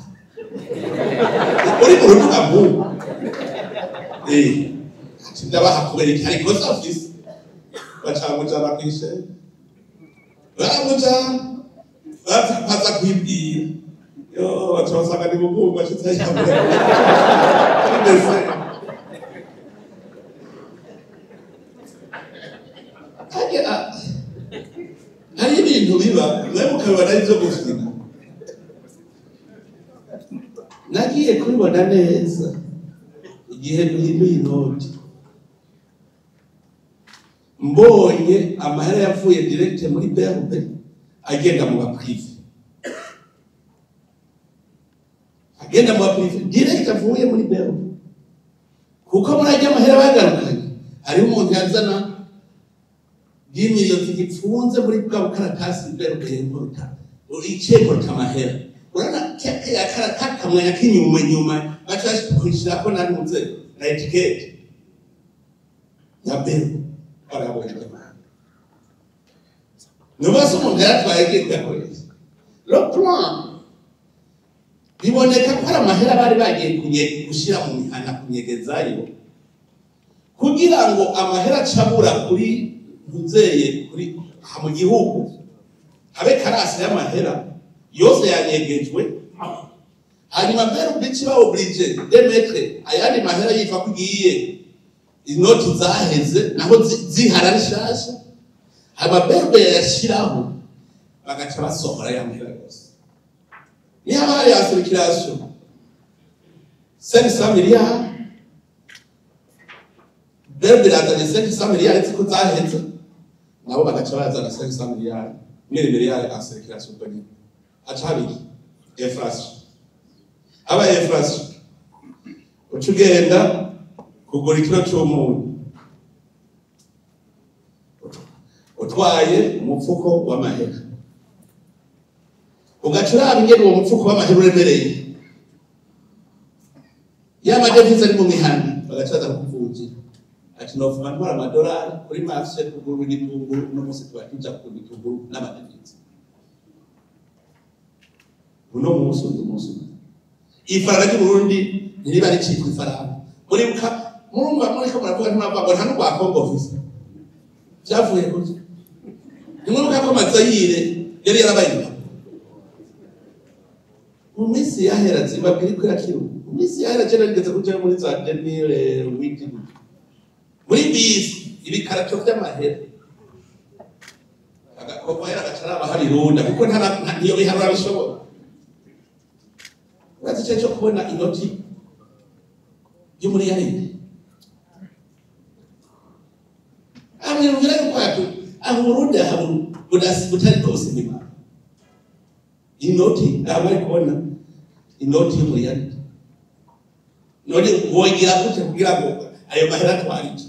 uri mu rugo abu ati ndabaha kubera iki ariko safisi bacamujana kwishe baramujana baza kwibwira yo bacabasanga ni mugungu bashitse yambaye hari ibintu biba mwe mukabibona ari byo gufina nagiye kubibona neza igihe duhinduye inoti mbonye amahera yavuye direct muri Berbe agenda mu baprive direct avuye muri Berbe kuko murajya amahera bagarukanye hari umuntu yazana miliyoni zipfunze muri bwa bukaratasi Berbe y'importa icyeporta amahera urana ya karataka kamwe yakinyuma bacaje kushira ko nari muze na etiquette ya Berbe arabo y'imana nubaso umuntu yatwaye kwiyakoresha le plan biboneka ko amahera bari bagiye gushira mu mihana kunyegezayo kugira ngo amahera acabura kuri muzeye kuri mu gihugu habe karasi y'amahera yose yanyegejwe hanyuma mbere ubici ba oblige demetre ayandi mahera yifa kugiye inoti zaheze naho zihara rishasha ababebe yashiraho bagaca basohora ya mahera yose ni habari ya circulation 500 miliyari bebe lazanye 500 miliyari ziko zaheze nabo bagaca bazana 500 miliyari miliyari ya circulation bani achabiki inflation aba inflation ucugenda kugura ikiro cy'umuntu utwaye umupfuko w'amahera ugacuraba ingene uwo mupfuko w'amahera uremereye y'amadevize ari mu mihanda bagacaza kukuvugira ati nofuma ntwara amadolari kuri marché kugura igitunguru n'umunsi tubatuja kugura igitunguru n'amadevize uno munsi ifaranga ry'Uburundi ntiriba ricitwa ifaranga murumva muri ko muravuga ntimwavuga nta n'ubwa Congo visa byavuye gutya nimwibuka ko Mazayire yari yarabaye mu minsi yahera zimbabwira ko yakiru mu minsi yahera cyane ngeze kuja muri za Denire wiki muri bisi ibikarato by'amahera agakoko yari agacaraba hari runda kuko ntiyo biharura bishobora urazi cyo kubona inoti yo muri yarinde amwirungira yuko atu Burundi ahaburu butari kose mima inoti abari kubona inoti yo muri yarinde none wogira gute kugira ngo ayo mahera twarije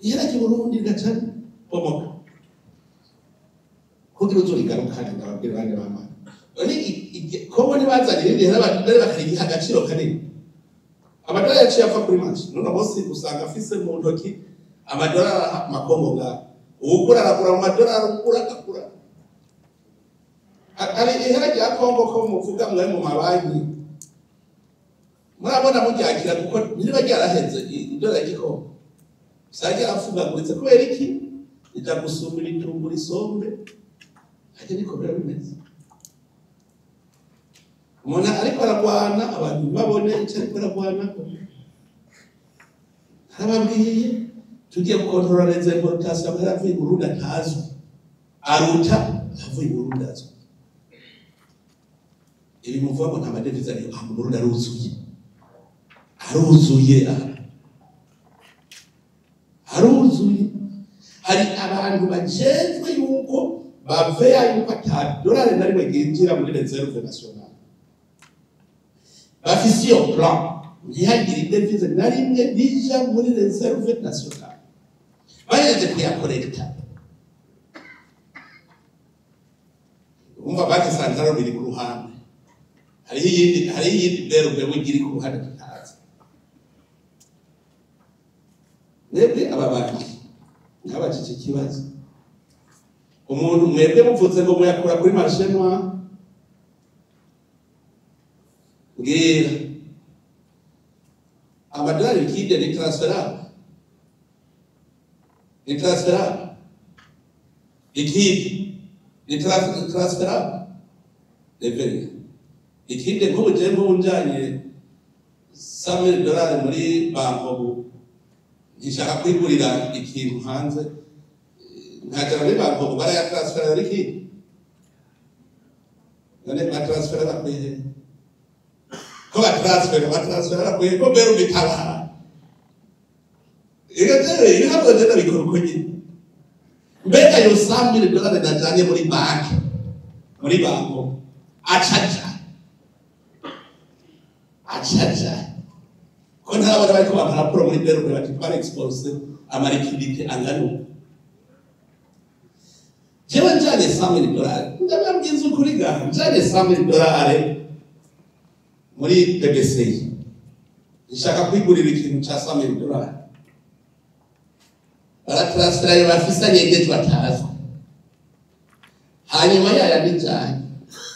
ihera cy'Uburundi gacana pomoka kugira uzurigarukana ndababwira bane bamana kobo nibazanire ibintu abantu bari bakariha agaciro kanini amadolari yaciye apfa kuri manshi none bose usanga afise mu ntoki amadolari makongo nga ugura aragura mu madolari agakura ari ihera rya Kongo ko muvuga mwe mu mabanki murabona muryakira kuko niba ryaraheze idolari y'Ikongo saje afugaguritse kubera iki ita gusumira itungura isombe ati niko bimeze umuntu ariko aragwana abantu babone icyo ariko aragwana harababwiye tugiye gukontorora neza importation amahera avuye mu Burundi atazwi aruta avuye mu Burundi azwi ibi muvuga ngo nta madevize ariyo mu Burundi aruzuye hari abantu bajejwe yuko baveya yuko ata dolari na rimwe ginjira muri reserve nationale bafise iyo plan ntihagire devize na rimwe rija muri reserve nationale bahereje kuyakorekta umva banki sanzaro biri ku ruhande hari iyindi berube wigiri ku ruhande tutazi mwebwe aba banki nk'abacike kibazo umuntu mwebwe muvuze ngo muyakura kuri marché noir mbwira amadolari likide ni transferable likide ni transferable level likide nk'ubu je mbunjanye $100,000 muri banko nishaka kwigurira ikintu hanze ntajya muri banko baraya transfer likide none transfer bakwiye ko batransfer akwiye ko bero bitabara igatere ibihabwa jenda bikora uko nyine mbega yo $100,000 najanye muri banko acaca ko ntabona bariko baparapuro muri bero bati twari expose amarikidite angano jewe njanye $100,000 ndababwiza ukuri gaha njanye $100,000 muri BBC nshaka kwigurira ikintu ca $100,000 baratransfera bafisa nyegeje batazi hanyuma yayabijanye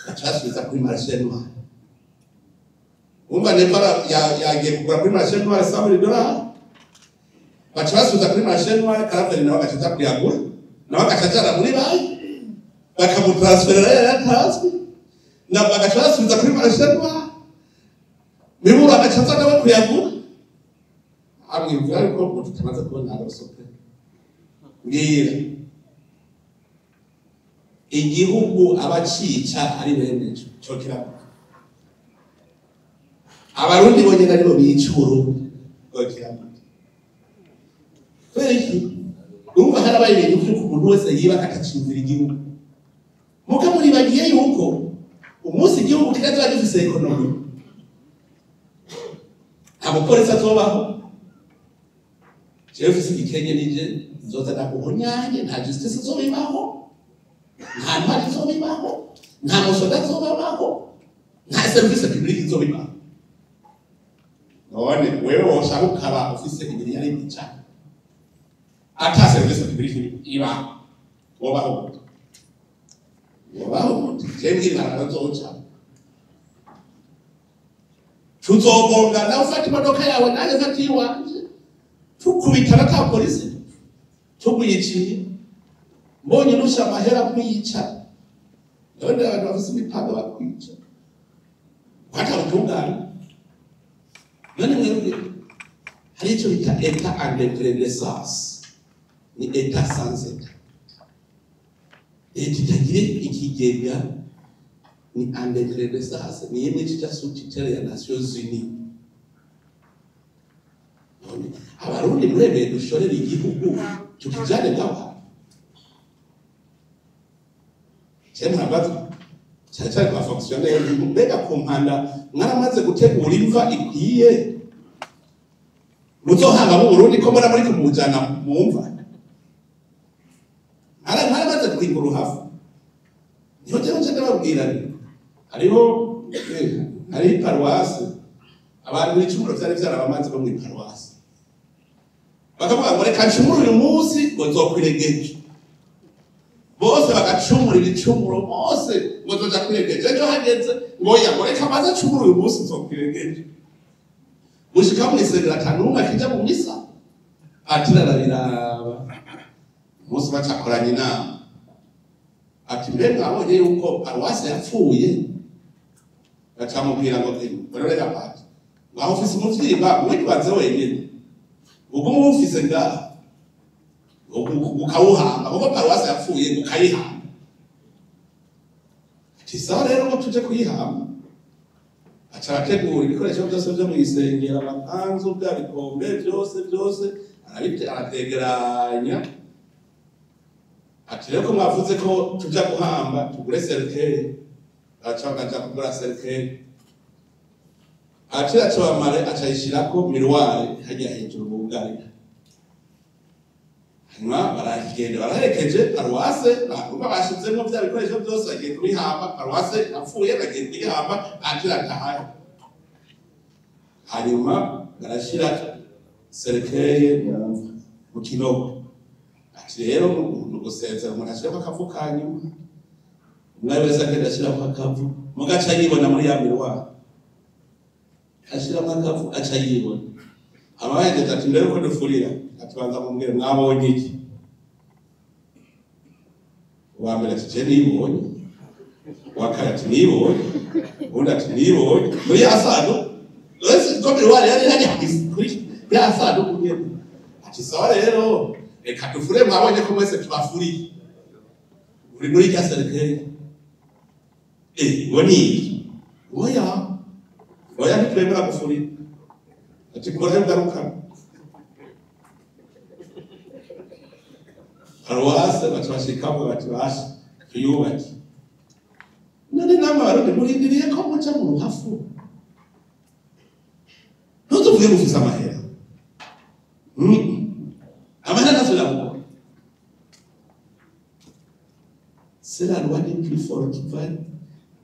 atasubiza kuri marché noir umva nepara yagiye kugura kuri marché noir $100,000 baca basubiza kuri mashenwa Karaveri nawe agaca kuyagura nawe agaca ajana muri banki bakamutransferera yaratazwe na bagaca basubiza kuri mashenwa Mibura agaca aza nawe kuyagura amwibwira ariko tutamaze kubona arosope ngira igihugu abacica ari bene cyo kiraba abarundi bonyene aribo bicuru gokiraba Feriki umva harabaye ibintu by'uko umuntu wese yiba akacimvira igihugu muka muri bagiye yuko umunsi igihugu kiraza gifise ekonomi amupolisi azobaho Jefferson Gikenye nije nzoza nakuhonyanye nta justice zobibaho nta ntwari zobibaho nta musoda zobaho nta service publique zobibaho none wewe woshaka ukaba ufise ibiri yari bica ata service publique iba wobaho jemwe narazoca tuzogonga na ufata imodoka yawe naje fati wanje tukubitana ka polisi tugwiciye mbonye nusha amahera kwica none abantu bafise imipanga bakwica kwata utungana none mwebwe hari icyo bita état en renaissance ni état sans état itagire ikigega ni en renaissance ni imwe cya sous-tutelle ya Nations Unies abarundi murebe dushorera igihugu tukijane ngaho cyane abaza cyane kwa fonctionnaire mbega kumpanda mwaramaze gutegura imva ikwiye muzohanga mu Burundi ko muri kumujana mumva mwaramaze kwingura uhafu niho cyane babwira hariho hari paroisse abantu b'icumuro byari byarabamaze bo mu paroisse bakavuga ngo reka ncumure uyu munsi ngo nzokwiregeje bose bagacumura ibicumuro bose ngo nzoja kwiregeje ejo hageze ngo ya reka maze acumure uyu munsi nzokwiregeje gushika mu isengero atanumwe akija mu misa atirarabiraba umunsi bacakoranye inama ati mbe mwabonye yuko paroisse yapfuye bacamubwira ngo reka pati ngaho ufise umuvyimba witwaze wenyene ubwo mufise ngaha ukawuhamba kuko paroisse yapfuye ukayihamba tisaba rero ngo tuje kuyihamba acategura ibikoresho byose byo mu isengero amakanzu bya bikombe byose arategeranya ati rero ko mwavuze ko tuja guhamba tugure cercueil aca kugura cercueil Atira chawamare achayishirako miruare hajya hejuru mu bugari. Hanyuma baragenda baraherekeje paruwase bakumva bashizemo bya bikoresho byose agiye kubihamba paruwase apfuye bagiye kubihamba atira tahaye. Hanyuma barashira cercueil mu kinogo. Ati rero mu gusezera umuntu ashaka akavuka hanyuma umwe wese agenda ashirako akavu mugaca yibona muri ya miruare. Ashira makavu acha yibona abaye ati ndero ko dufurira atubanza mumbwire mwabonye iki wambere ati nibonye wakati nibonye undi ati nibonye muri asado wese kote wale yani kuri ya asado kugenda ati sawa rero reka dufure mwabonye ko mwese tubafuri uri muri kasereke woni oya nitwemera kufuri ati kore ngaruka paruwase batwashikamo batwashi tuyubaki none nama barundi murindiriye ko muca mu ruhafu ntuzuvuye mufisa amahera amahera nasubira gukora c'est la loi des plus forts qui va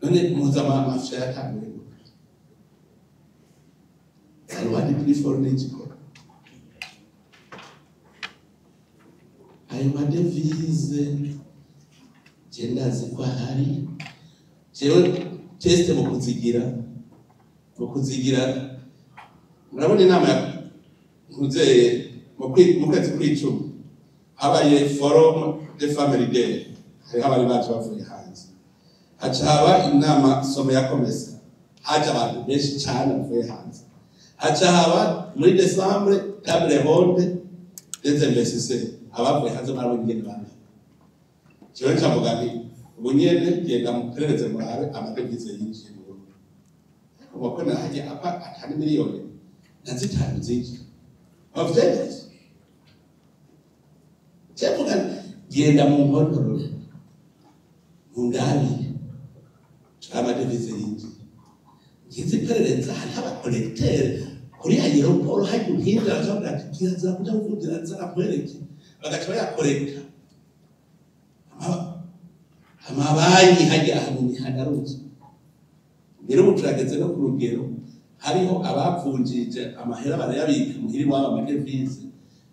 none muzama mafya yatanguye alwa di plus for nechiko ayo madevize genda zikwa hari jewe teste mu kuzigira murabona inama ya muzeye mu kwezi kw'icumi habaye forum de family day, hariho abari baje bavuye hanze, haca haba inama somo ya komesa, haja abantu benshi cyane bavuye hanze, haca haba muri Desembre table ronde des investisseurs, abavuye hanze barabona ingene bana kiwe cyavuga nti ubu nyene genda muperereze murabe amadevize yinjiye mu Burundi, ubakona haje apa atani miliyoni nazitanu zinjiye bavyemeza. Cyavuga genda mu nkono mundabi amadevize yinjiye ngiziperereza hari abakolektere kuri aeroport haje uhinda cyangwa kiza kuja kuvugira nzara kwereke bagaca bayakolekta amabanki haje ahantu nihagaruze. Rero muturageze no ku rugero hariho abapfunjije amahera barayabika muhiri wabo amadevize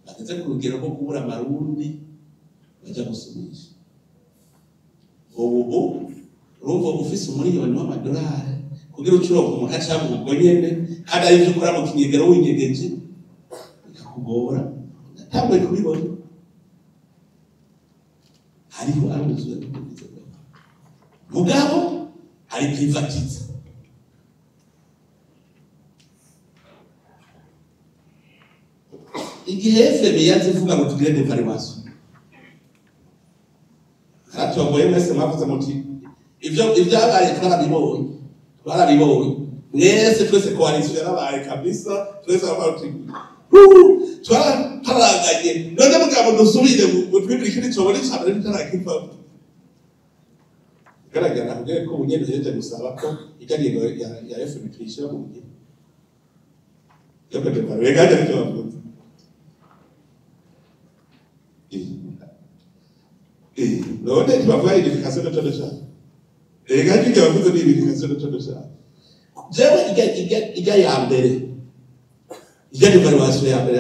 bageze ku rugero rwo kubura amarundi baja gusumisha. Ubu urumva ufise umuriyoni w'amadolari kugira ucuronka umuntu acamu ubwo nyene kandi ari byo ukora mu kinyegero w'inyegeje bikakugora natamwe kubibona. Hariho aruzuye kubiza mugabo ari privatize. Igihe FM yazivuga ngo tugire devaluation haratomboye mwese mwavuze muti ibyabaye twarabibonye mwese twese coalition yarabaye kabisa, twese abavuga twaraganye none mugabo dusubire mu twibiri kindi cobone cyane bitarakiva garagara kugira ko unyene heje gusaba ko ikaniro ya FM twishira mu gihe yo kete bare gaje cyo bavuga none tubavuga edification de todo ça gaje cyo bavuga ni edification de todo ça jewe iga ya mbere iga devaluation ya mbere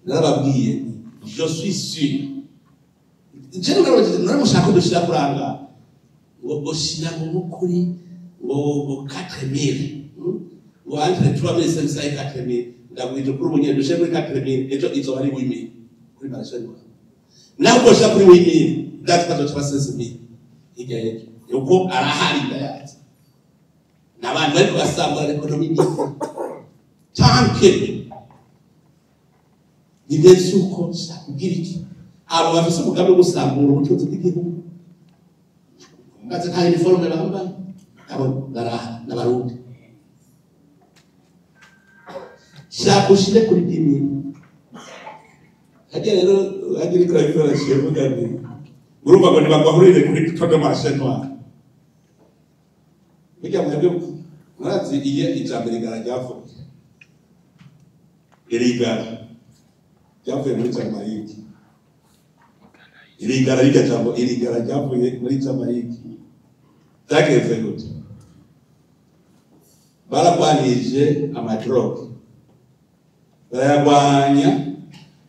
narababwiye je suis sûr jewe naramushaka dushira kuranga oshira ngo kuri ngo 4000 ngo entre 3500 et 4000 ndabwije kuri umunye dushe muri 4000 ejo izo bari wimi kuri marashani nako sha kuri wimi ndatwa 6000 iga yejo yuko arahari ndayazi n'abantu bari kubasambura economy ni tanke nibesuko sakugiriki abo bafise umugambi wo gusambura ubutunzi bw'igihugu ngaze kandi uniforme bambaye abo baraha n'abarundi shakushire kuri dimi hajya rero hajya riko rikora shebo gani urumva ngo nibagwahurire kuri todo mashenwa bijya mwebwe murazi iye ijambo rigara ryavuye irigara ryavuye muri Jamaica irigara rya jambo irigara ryavuye muri Jamaica Zageze gute baragwanije amadroge barayagwanya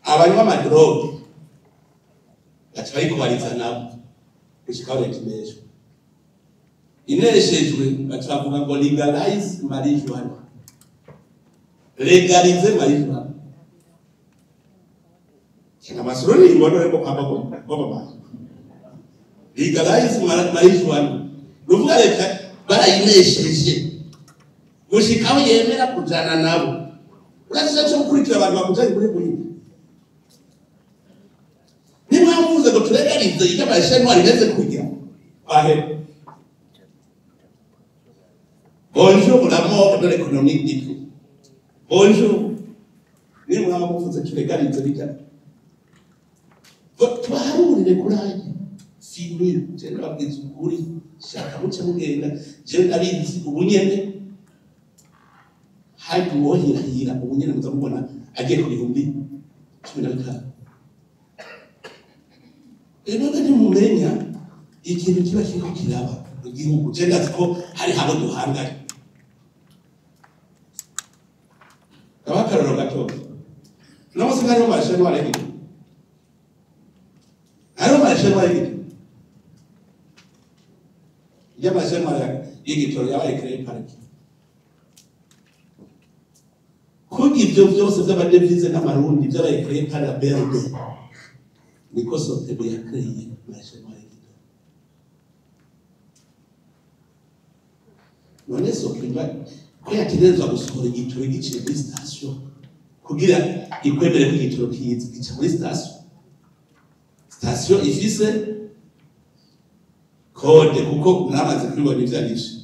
abanywa amadroge gacha bariko bariza nabo gushikaho retimesho ineshejwe bacavuga ngo legalize marijuana legalize marijuana kina masuroni ngono reko papa baba legalize marijuana ruvuga leta barayinesheje gushikaho yemera kujana nabo urashaka cyo kurikira abantu bakujanye muri buhinga nimwe muvuze ngo turegarize ikabashenwa rimeze kujya ahe. Bonjour la mort de l'économie dit bonjour nimwe muvuze turegarize bijya twarurire kuraje fini cyane babwiza ukuri shaka muce mugenda je ndabizi ubunyene hayi wohirahira ubunyene muzamubona agiye ku bihumbi 15 eno kandi mumenya ikintu kiba kiko kiraba igihugu je ndaziko hari habo duhanganye abakaroro gato no musangano mashenwa rege ayo mashenwa rege y'amashenwa y'igitoro yabaye créé par qui kugira ivyo vyose vy'amadevize n'amarundi vyabaye créé par la BRD niko Sopebu yakreye marchement y'igitoro. None Sopebu ko yategerezwa gusohora igitoro giciye muri station kugira ikwemere ko igitoro gica muri station ifise kode kuko namaze kwibona ivyarishe.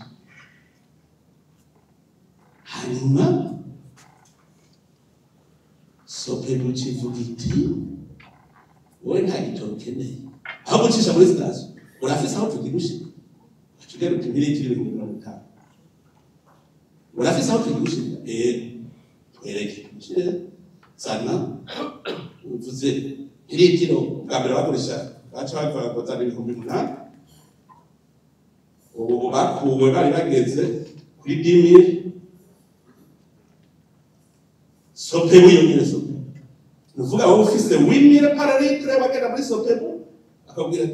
Hanyuma Sopebu kivuga iti wowe nta gitoro ukeneye aho gucisha muri station urafise aho tugigushika tugera uti militiri 50 urafise aho tugigushika twereke sana uvuze militiro bwa mbere bakoresha baca bakora kotana 8,000 ubu bakuwe bari bageze kuri 10,000. Sopebu yongere Sopebu nuvuga wowe ufise 8,000 par litre bagenda muri Sopebu akabwira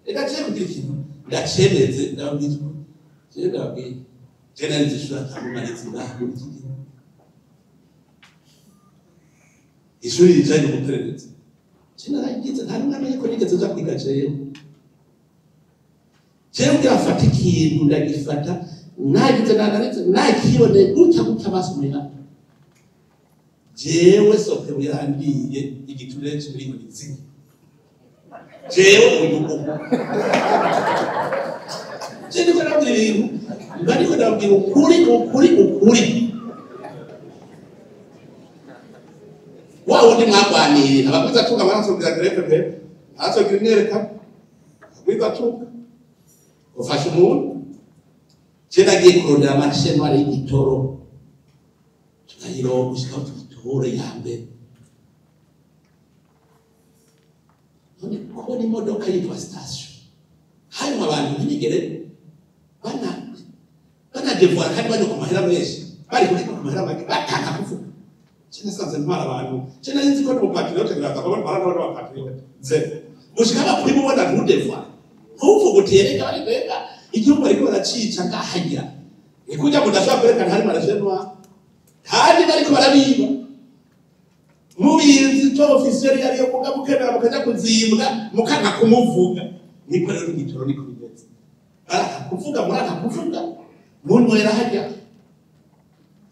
eka cyo kugira ikintu ndacemeze ndabwira general zishura kamumariza ngaho ishuri rijanye n'umuperereza kinaragize nta n'umwe ko nigeze uza kwiga jewe ngafata ikintu ndagifata nagize nakibone gutya basomera jewe Sopebu yarandiye igiturire cy'ibintu bizima jewe uyuko jewe ko nabwira ibintu bariko nabwira ukuri wa wundi mwagwanira abakuza tunga amaraso bya grepe aso ginereka wiza tunga ufashe umuntu jewe nagiye kurondera marchement ari igitoro tunayiro gushika ture yambe none kubona imodoka yitwa station hanyuma abantu ntibigere bana devoir kandi bano kumahera menshi bari kureka kumahera make bataka kuvuga cyane sanze ntwara abantu cyane nzi ko no patriote graza babona barano patriote ze gushika kuri mubona ntu devoir ntuvuga utereka bari bega igihugu bariko baracica ngahagira ikujya mudashaka kwerekana hari marashenwa kandi bariko barabiba mubizi to officiel yari yo kuga mukenda mukaja kuzimbwa mukanga kumuvuga niko rero igitoro niko bimeze kuvuga muraka kuvuga muntu era hajya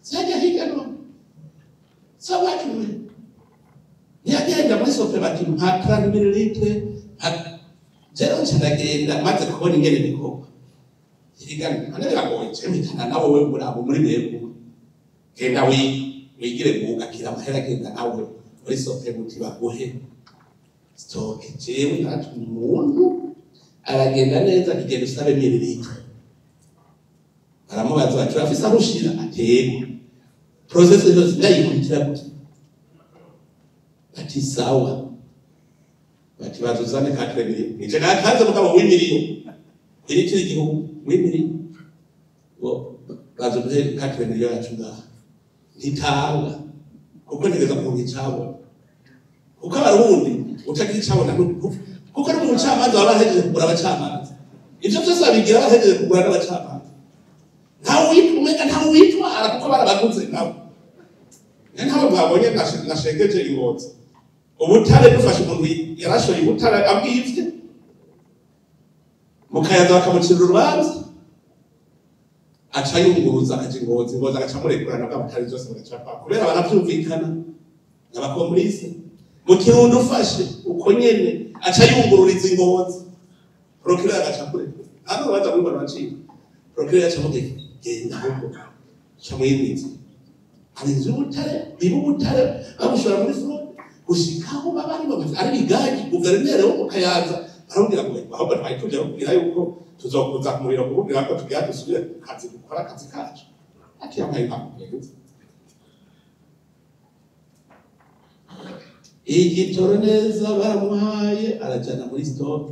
sajya higa no sabatu yagenda muri Sopebu bati mpakara mililitre jero cyandagenda maze kubona ingene bikoko irigana anera ngo cyemikana nawo we burabo muri bego genda wigire gukira amahera genda nawe muri Sopebu tibagohe stock jewe natu umuntu aragenda neza kigenda usabe mililitre aramubaza bati afisa arushira atego process yose ndayikurikira gute ati sawa bati bazuzane ka 3 miliyoni nije nakaze mukaba w'imiliyoni iri kiri gihugu w'imiliyoni bazuze ka 3 miliyoni acunga nitanga kuko nigeza ku gicabo kuko abarundi utagira icabona kuko no mu cyamazi abahejeje kugura abacamanza ivyo byose abigira abahejeje kugura n'abacamanza ntawe witwara kuko barabaguze nabo ntawe mwabonye nashengeje ingozi ubutare dufashe umuntu yarashoye ubutare abwivye mukayaza bakamucira urubanza aca yunguruza akaja ingozi agaca murekurana bw'abutare byose bagacapa kubera baravyumvikana n'abakomuniste mu kirundo ufashe uko nyene aca yungururiza ingozi procureur agaca kurekura hano baza muri baracika procureur aca muge genda huko chamwimizi alinzi ubutare ibubutare babushora muri front gushikaho babari ari bigaji guverineri wo mukayaza arambwira ngo ahubwo twayituje kugira yuko tuzokuza ku muriro kugira ngo tugiye dusubire kazi gukora kazi kacu ati yambaye bakugeze igitoro neza bamuhaye arajana muri stock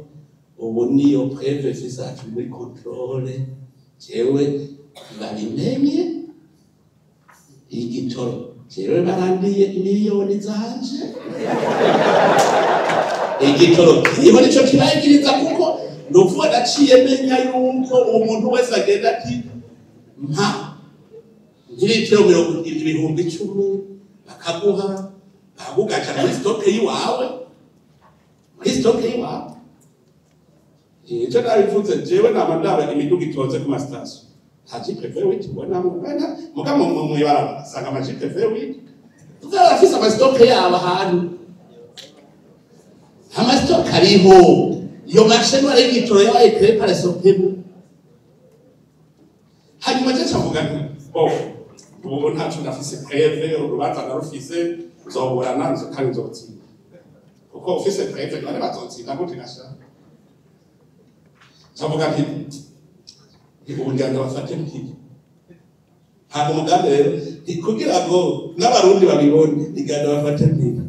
ubu niyo preve fisacu muri controle jewe babimenye igitoro jewe barandiye miliyoni zanje igitoro kiriho nico kiragiriza kuko ndovuga naciye menya yuko umuntu wese agenda ati nta ngirikiro 10,000 bakaguha bagugaca muri stoke yiwawe icyo nabivuze jewe namandaba imiduga itonze ku masitasiyo nta jipe vewiti ubona mugabo mwibara asanga amajipe vewiti uzarafise amasitoke yabo ahantu amasitoke ariho iyo marshe nwari y'igitoro yabaye prepare sopemu hanyuma je cavuga ubu ntaco ndafise preve urubanza narufise nzoburana kandi nzotsinda kuko ufise preve none bazotsinda gute gashaka cavuga nti ubu nganda bafate mpiki ntabwo umugambi rero kugira ngo n'abarundi babibone iganda bafate mpiki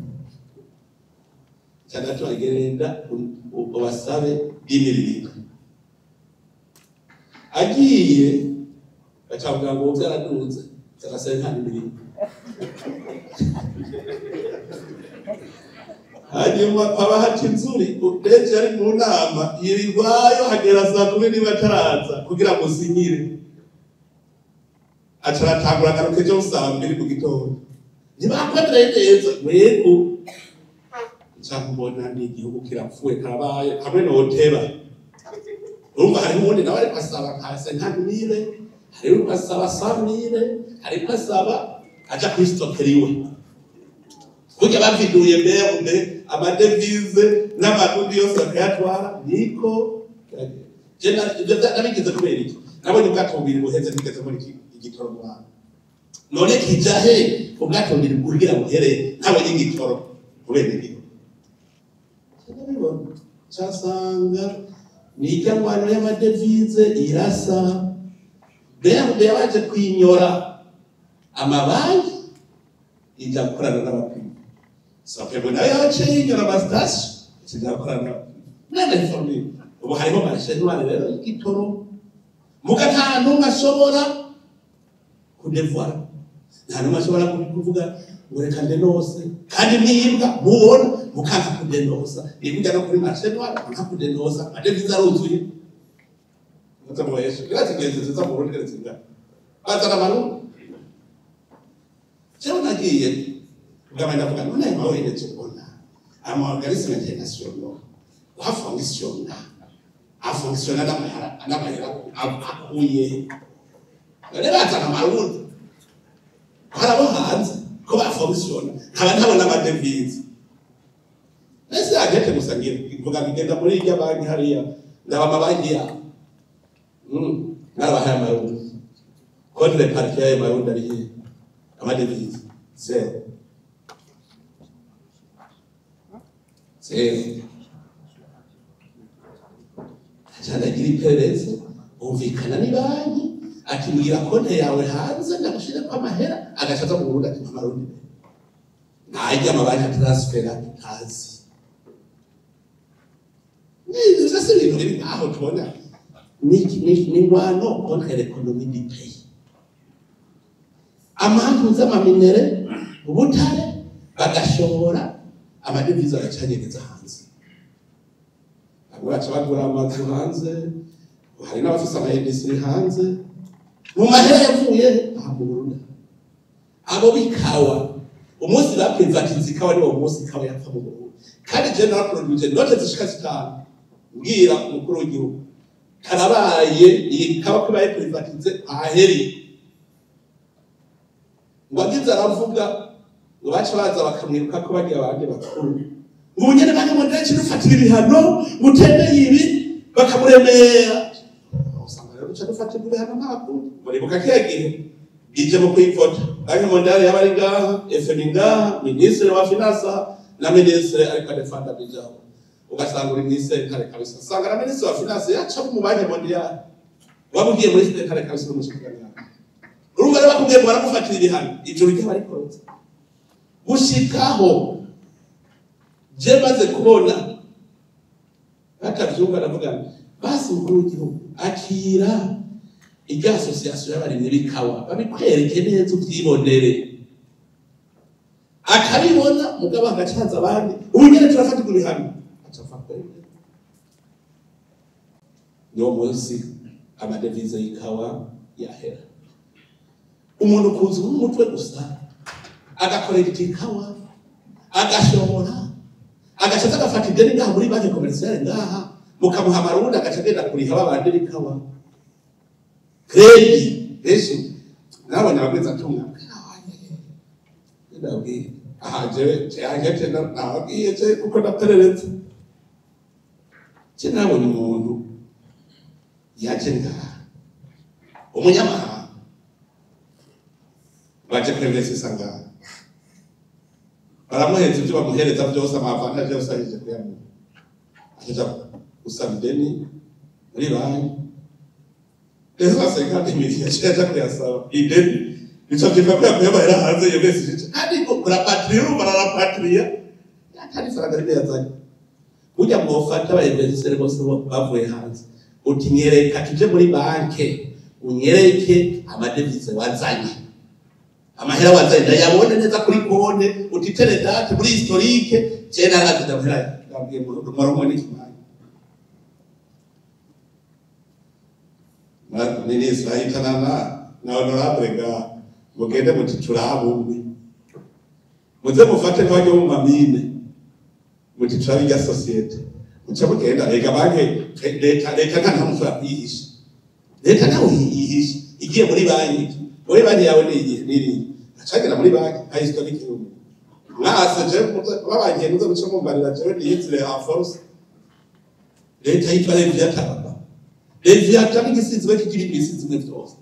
cyane tubagerenda ubasabe imirimo agiye bacavuga ngo byaraduze cyangwa nta imirimo hanyuma aba haca inzuri udeje ari mu nama yirirwayo hagera saa 10 bataraza kugira ngo sinyire acaratangura garuke cyo saa 2 mu gitondo ntibakwadire neza mwego cyangwa ni igihugu kirapfuye karabaye hamwe n'oteba urumva hari ubundi nawe ari pasaba kase ntabire hari pasaba samire hari pasaba aja kristokeriwe kujya baviduye mbere amadevize n'amarundi yose akayatwara niko je nabigize kubera iki nabonye ubwatubiri buheze nigeze muri igitoro rwanda none kijahe ubwatubiri kugira buhere ntabonye igitoro kubera iki cyasanga ni icyangwano y'amadevize irasa mbere baje kwinyora amabanki ijya gukorana n'abapima sapebo nayo yaciye inyora amasitasiyo ijya gukorana n'abapima ubu hariho marashenwari rero y'igitoro muga nta n'umwe ashobora kudevora nta n'umwe ashobora kuvuga ngo reka ndenose kandi niyibwa mubona mukanga kudenosa nibujya no kuri marashenwari mukanga kudenosa amadevize aruzuye mutamuwa yesu kirazigeze ziza mu rundi kerezinga bazana amarundi jewe nagiye ugamenda kuvuga none mawe ndetse ubona amaorganisme international afonctionna n'amahera akuye none bazana amarundi harabo hanze ko bafonctionna nkaba ntabona amadevize ese agete gusangira mvuga ngenda muri irya banki hariya ndaba amabanki ya narabahaye amarundi contre partie ya marundi ari he amadevize zero agira iperereza umvikana ni banki akibwira konte yawe hanze ndagushire kwa mahera agashaza mu Burundi ati amarundi najya amabanki transfera tazi ni sasa ibintu biri aho tubona ni ngwano contre l'économie du pays amantu z'amaminere ubutare bagashora amadevize aracanyegeza hanze abaca bagura amazu hanze hari n'abafise ama-industrie hanze mu mahera yavuye aha mu Burundi abo bikawa umunsi baprivatiza ikawa ni wo munsi ikawa yapfa mu Burundi kandi general producer note zishika zitanu mbwira umukuru w'igihugu karabaye ikawa ko baye privatize aheri ngo agize aravuga ngo baca baza bakamwiruka ko bagiye abandi bakuru ubu nyene bane mu ndetse dufatira ibihano mutendeye ibi bakamuremera usanga rero duca dufatira ibihano ntabwo muribuka kiyagihe ije mu kwifota banki mondiale y'abari ngaha FM ngaha ministre wa finance na ministre ariko defanda bijabo ugasanga uri ministre kare kabisa sanga na ministre wa finance yaca mu banki mondiale wabugiye muri site kare kabisa mu shikana urumva rero bakubwiye ngo baramufatira ibihano ijoro ry'abari korotse gushikaho je maze kubona batavyumva ndavuga basi umukuru w'igihugu akira irya association y'abarimyi b'ikawa babikwereke neza ubyibonere akabibona mugabo agacanza abandi ubu nyene turafatirwa ibihano acafatwa niwo munsi amadevize y'ikawa yahera umuntu kuza umutwe gusa agakorera itikawa agashora agacaza agafata ideni ngaha muri banki komerciale ngaha mukamuha amarundi agaca agenda kuriha babandi bikawa kredi eshi nawe nabagwiza tunga ndabwiye aha jewe nababwiye je kuko ndaperereza je nabonye umuntu yaje ngaha umunyamahanga baje kwemeza ngaha baramuhereza ibyo bamuhereza byose amavantaje yose ahije kuyamuha aja usaba ideni muri banki rero asekandi imiti yaje kuyasaba ideni nico kiva kuyabahera hanze iyo message ariko kurapatria barapatria atari faranga yazanye ujya mufata abainvestors bose bavuye hanze utinyereka tuje muri banki unyereke amadevize wazanye amahera wazanye ndayabone neza kuri konte utitere date muri historique cyena radavira ngabwiye mu maromo n'ikimanye nini Israhitana na honorable ga mugende mutiturahabumwe muze mufate kwaje mu mamine mutiturabi ya societe muce mugenda rega banke leta nta musura yihisha leta nawe yihisha igiye muri banki muri banki yawe niri acagera muri banki ha historique y'ubu mwase je babangiye muze guca mumbarira je niyizire en force leta yitwa Leviathan Leviathan ngisizwe kikiri kwisizwe byose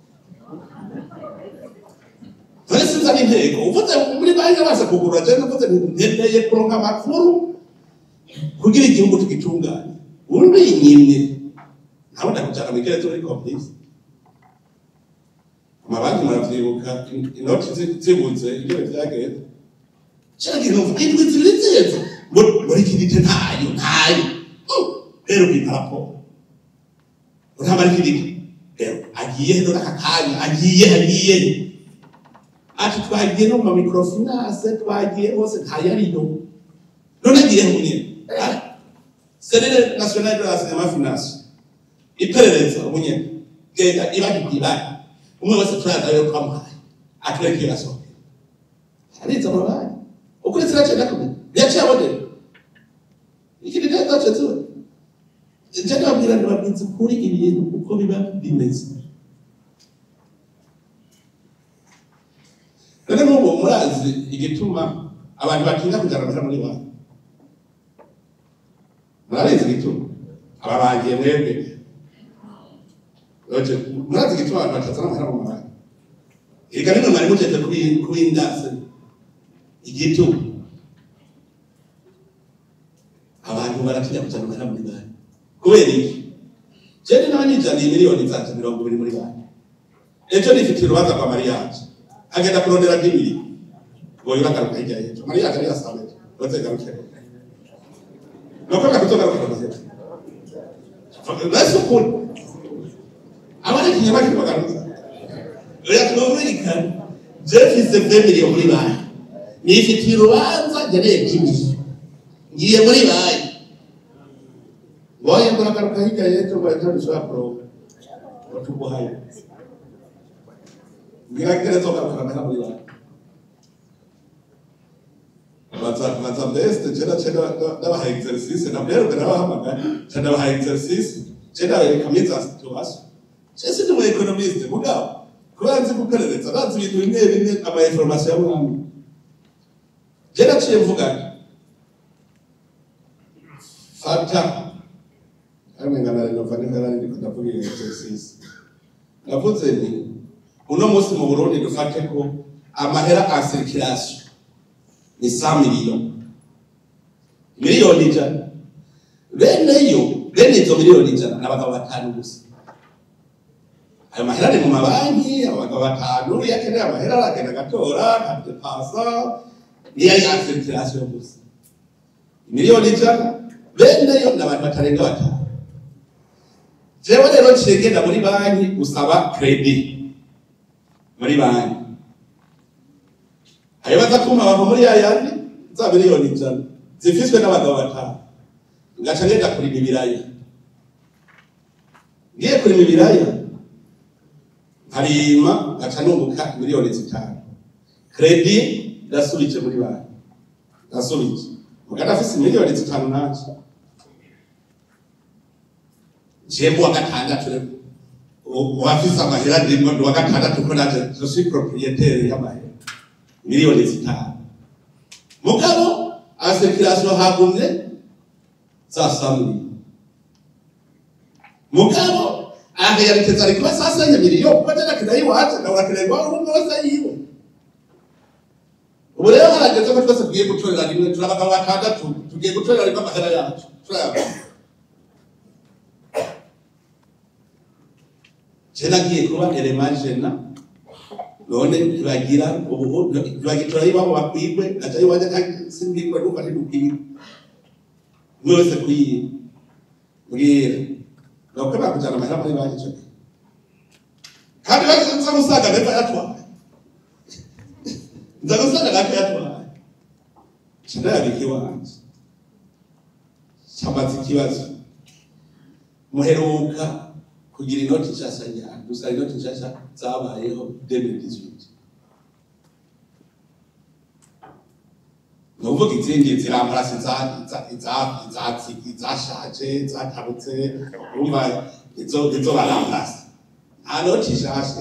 Fasi za intego uvuze muri banki baza kugura je navuze ntendeye kuronka amakuru kugira igihugu tugitunganye urundi nyimye naho ndakujana mwikere turi complex amabanki maravyibuka inoti zibuze ibyo byagenda cyangwa no indwi zibizeze muri kidite ntayo rero bitapo uramara kidite rero agiye no nakakanya agiye ati twagiye no mu microfinance twagiye hose ntayariyo none agiye munye Serere nationale de la finance iperereza ubunye genda ibadi umwe wese turaza yo kwamuhaye atweke yaso ariza mabani ukuri siracyenda kumenya yaciye abone ikindi cyacu cyo njya nabwira ndababwiza kuri ibintu uko biba bimeze none n'ubu murazi igituma abantu batinda kujana muri banki murazi igituma ababangiye mwebwe murazi igituma abantu batazana amahera mu banki ega nimwe mwari mujete kuwindase igituma abantu baratinya kujana amahera muri banki kubera iki jene n'abanijaniye miliyoni zanje 20 muri banki ejo nifitiye urubanza kwa mariage agenda kurondera dimiri ngo yubakaruka hirya yejo mariage ari yasabe baze garukere nako nakutoka kutoka basi ukuri abari kinyamaki bagaruza oya twumvika jefise 2 miliyoni muri banki nifitiye urubanza ngereye kimwe ngiye muri banki Boye ndagaruka hirya yejo baje bishobora kuronka batubuhaye ngira zoga kuramera muri banki baza best cera ndabaha exercice na mbere ndabahamagara ndabaha exercice cera berekamiza situation cese ndi mu economist mugabo kubanze guperereza bazi ibintu bimwe ama information y'abantu cera ciye mvuga fata ngana rero fani ngana ndi kudavuga exercice navuze ni uno munsi mu Burundi dufate ko amahera a circulation ni 100 miliyoni jana bene izo miliyoni jana n'abagabo batanu gusa ayo mahera ni mu mabanki abagabo batanu yakeneye amahera aragenda gatora kadepasa niya ya circulation gusa miliyoni jana bene yo n'abantu batarenga batanu jewe rero cegenda muri banki gusaba credit muri banki ayo bazakuma bava muri yayandi za miliyoni jana zifiswe n'abagabo batanu ngaca ngenda kuri ibiraya ngiye kuri ibiraya harima ngaca nunguka miliyoni 5 credit ndasubije muri banki ndasubije mugana afise miliyoni 5 naje jembo wa gatandatu rero uwafise amahera ndimo ndo wa gatandatu ko naje je suis propriétaire y'amahera miliyoni 5 mugabo asekirasyo hagumye za samuri mugabo aherekeza ariko sasa ya miliyoni kwa tena kidai wacha na unakelengwa umuntu wose yiwe ubu rero harageze ko twese tugiye gutorera rimwe turabagabo batandatu tugiye gutorera rimwe amahera yacu turayabona Jena giye kuba elemajena none bagira ubu bagitora ibabo bakwigwe acha iwaje kandi sindikwe nuko ari dukiri mwese kuyi mbwira nuko bakujana amahera muri banki cyo kandi bagize gusaga beva yatwa ndagusaga gato yatwa chinda bikiwanje cyamaze kibazo muheruka kugira inoti nshasha nyane gusa inoti nshasha zabayeho 2018 nuvuga izindi ziramparasi zashaje zatabutse urumva izo baramparasi nta noti nshasha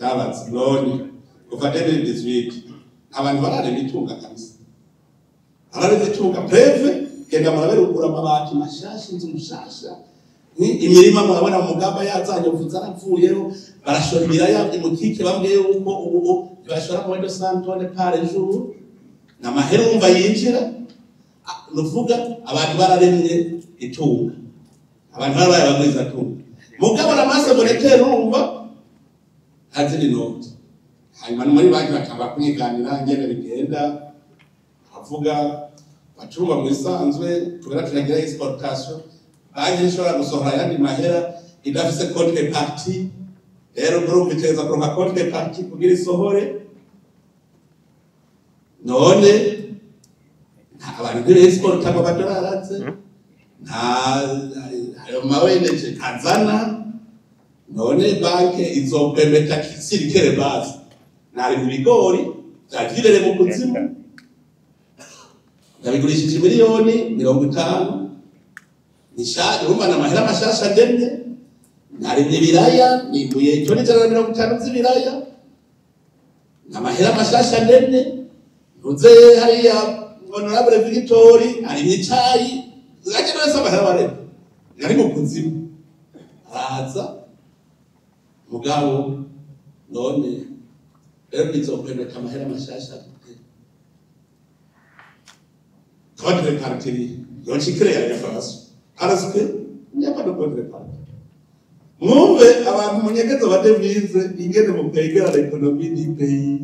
yabatse none kuva 2018 abantu barare bitunga kabisa barare bitunga preve kenda murabere ukura amabati mashasha inzu nshasha imirima murabona mugamba yazanye uvuza arapfuyeho barashora ibiraya imukike bambwiye uko ubu bashora muri 200 tonnes par jour na mahera umva yinjira nuvuga abantu bararemye itunga abantu barabaye bagwiza tunga mugabo na masse monétaire urumva hazini note hanyuma muri banki bakaba kunyiganira ngene bigenda avuga bacuruma mu isanzwe tugera tunagira exportation banki ishobora gusohora yandi mahera idafise contrepartie rero groupe iteza kuronka contrepartie kugira isohore none abantu bire export abo badolaratse nta ayo maweneje kazana none banki izopemeta kisirikere base nari bigori byagirere mu kuzimu ndabigurishije miliyoni 50 nishaka urumva na mahera mashasha ndemye nari nibiraya nimbuye 150 z'ibiraya na mahera mashasha ndemye uze hariya honorable Victory ari nicayi zaje nose amahera bare yari mu kuzimu araza mugabo none rero bizopemeka amahera mashasha Contre partie yochikire ya France araske nyapado contre partie mwumve abantu munyegezo badevize ingene mu kwegera l'economie du pays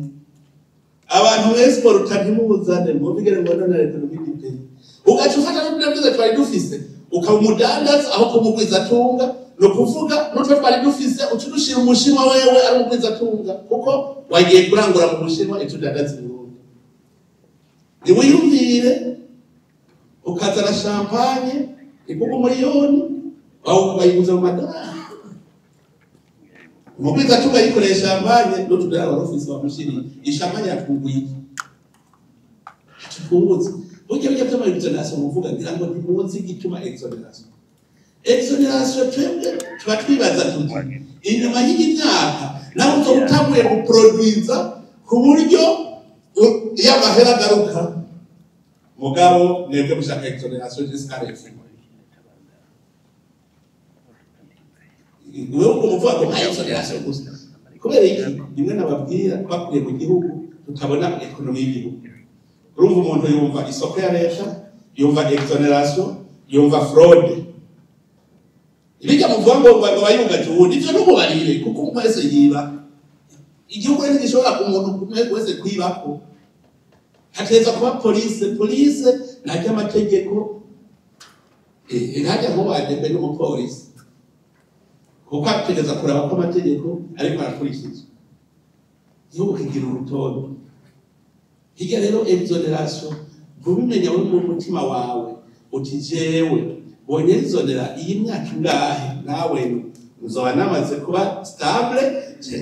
abantu export ntimuzane mu bigere ngo none l'economie du pays ugacufata n'ubwiza twari dufise ukamudandaza aho kumugwiza tunga no kuvuga n'utwe twari dufise ucudushira umushinwa wewe ari umugwiza tunga kuko wagiye kurangura mu mushinwa itudandaza Burundi niwiyumvire ukazana champagne ikuko miliyoni au bayiguza mu madolari mubwiza tunga yikoresha champagne no tudara office wa mushiri ishampagne yatunguye tupunguze ujye byama international muvuga ngira ngo ntimuzi gituma exoneration twebwe twatwibaza tuti inyuma y'imyaka naho uzobutanguye guproduiza ku buryo y'amahera garuka mugabo nebwe mushaka exoneration jusqu'à la fin wewe umuvuga ko hayo exoneration gusa kubera iki nimwe nababwira twakuriye mu gihugu tutabona economy y'igihugu urumva umuntu yumva isoko ya leta yumva exoneration yumva fraude ibijya muvuga ngo bayunga cyundi cyo nububarire kuko umwese yiba igihugu rero gishobora kumuntu wese kwibako hateza kuba police najya amategeko ntajya ngo wadebe n'umupolisi kuko ategeza kuraba ko amategeko ariko arakurikizwa igihugu kigira urutonde hirya rero exoneration bumenya we mu mutima wawe uti jewe bonye exonera iyi myaka ingahe nawe uzoba namaze kuba stable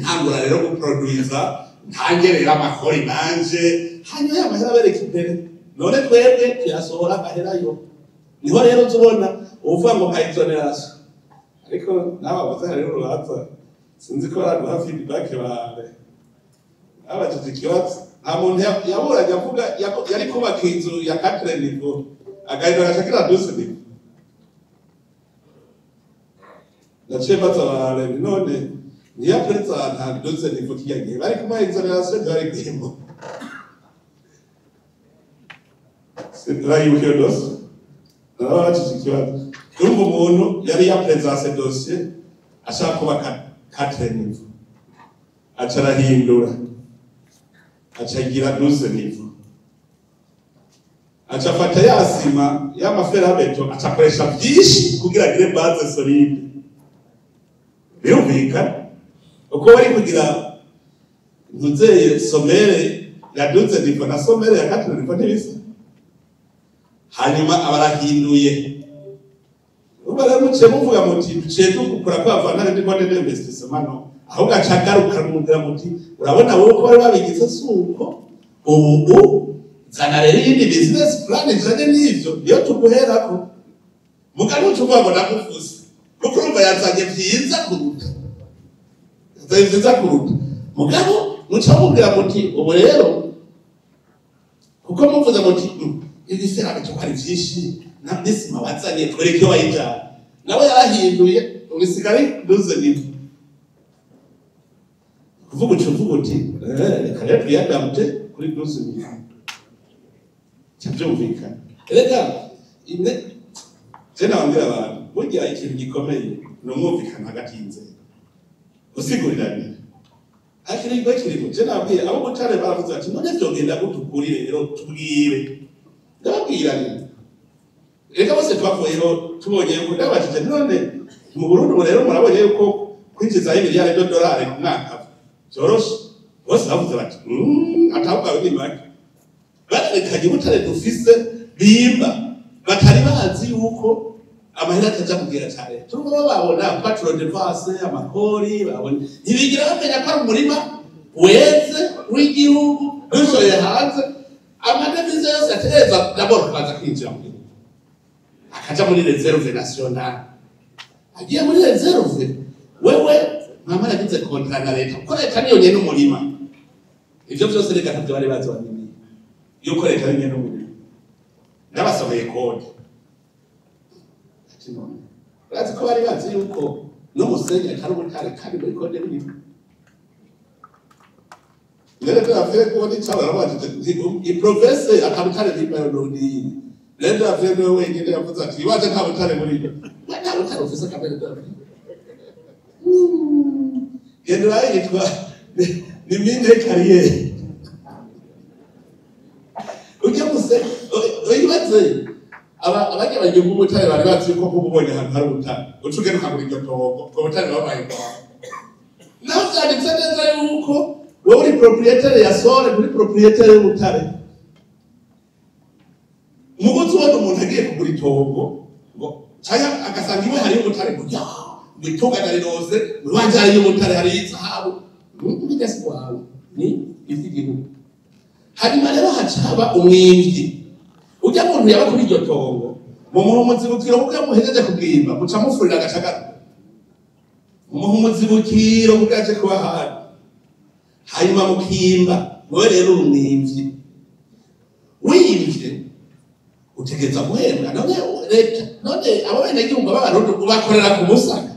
ntangura rero guproduiza ntangerera amakori nanje hanyuma y'amahera bereka imbere none twebwe tuyasohora agaherayo niho rero tubona uvuga ngo exoneration ariko n'ababaza hari urubanza sinzi ko baraduha feedback bawe abajije ikibazo nta muntu yaburanye avuga yari kubaka inzu ya 4 niveau agahita agashakira 12 niveau ndaciye batabare none niya perezida nta 12 niveau kiyagiye bari kuma exoneration bari kwimo Sindra yuko dos abajije ikibazo urumva umuntu yari yapresence dossier ashaka kubaka 4 niveau acarahindura acagira 12 niveau acafata yasima y'amaferabeto acakoresha byinshi kugira agire base solide birumvikana uko bari kugira ntuzeye somere ya 12 niveau na somere ya 4 niveau ntibisa hanyuma abarahinduye ubara muce muvuga muti duce dukura kwavana n'ibikote d'investissement no aho gacagaruka mundira muti urabona wowe ko bari babigize suko ubu zana rero yindi business plan ijanye n'ivyo iyo tuguherako mugano tuvuga ngo nakuvuze kuko urumva yazanye vyiza kuruta mugabo muca mubwira muti ubu rero kuko muvuze muti ibisera bito kwari vyishi na ndisima wazanye twereke wayijana nawe yarahinduye ubisigari duze nivu kuvuga uti kare tuyadamte kuri duze nivu cyumvikana reka ine tena wambira abantu burya ikintu gikomeye no mwumvikana hagati y'inzego usigurirana akiri bakiri tena wambira abo mutare baravuze ati none byogenda gutukurire rero tubwire ndababwiranye reka bose twavuyeho tubonye ko ndabashije none mu Burundi rero murabonye yuko kwinjiza $1 miliyari ku mwaka zoroshe bose bavuze bati atavuga ni make barekanye butare dufise bimba batari bazi yuko amahera ataja kugira cyane turumva babona patron de base amakori babona ntibigira bamenya ko ari umurima weze w'igihugu rushoye hanze amadevize yose atereza d'abord baza kwinjira mu gihugu akaja muri reserve nationale agiye muri reserve wewe mama yagize contrat na leta ko leta niyo nyene umurima ivyo byose reka tabyo bari bazi wanyine yuko leta ari nyene umurima n'abasomeye code ati none bazi ko bari bazi yuko no musenye atari ubutare kandi muri code biri Lele afere ko ni chala rabajije i professor akabutare bibayo noni lele afere wewe ngene yavuze ati waje kabutare muri byo nta butare ofisa kabere dawe yendwa yitwa ni minde carrière ujye muse oyibaze abajya bagiye mu butare bari bazi ko kububonye ahantu hari ubutare ucugene ukagura iryo togo ko butare babaye kwa naho byanditse neza yuko wowe uri propriétaire ya sole muri propriétaire y'ubutare muguzi wone umuntu agiye kugura itongo ngo cyaya agasanga iwe hari ubutare burya bitungana rose muri wanje hari ubutare hari izahabu n'igasi kwawe ni ivy'igihugu hanyuma rero hacaba umwimvyi ujya muntu yaba kuri iryo tongo mu muhumuzibukiro kuko muhejeje kubwimba muca mufurira agacagara umuhumuzibukiro kuko yaje kuba hari hanyuma mukimba wewe rero umwimvyi wiyimvye utegeza guhembwa none leta none abo bene gihugu b'abarundi bakorera ku musaka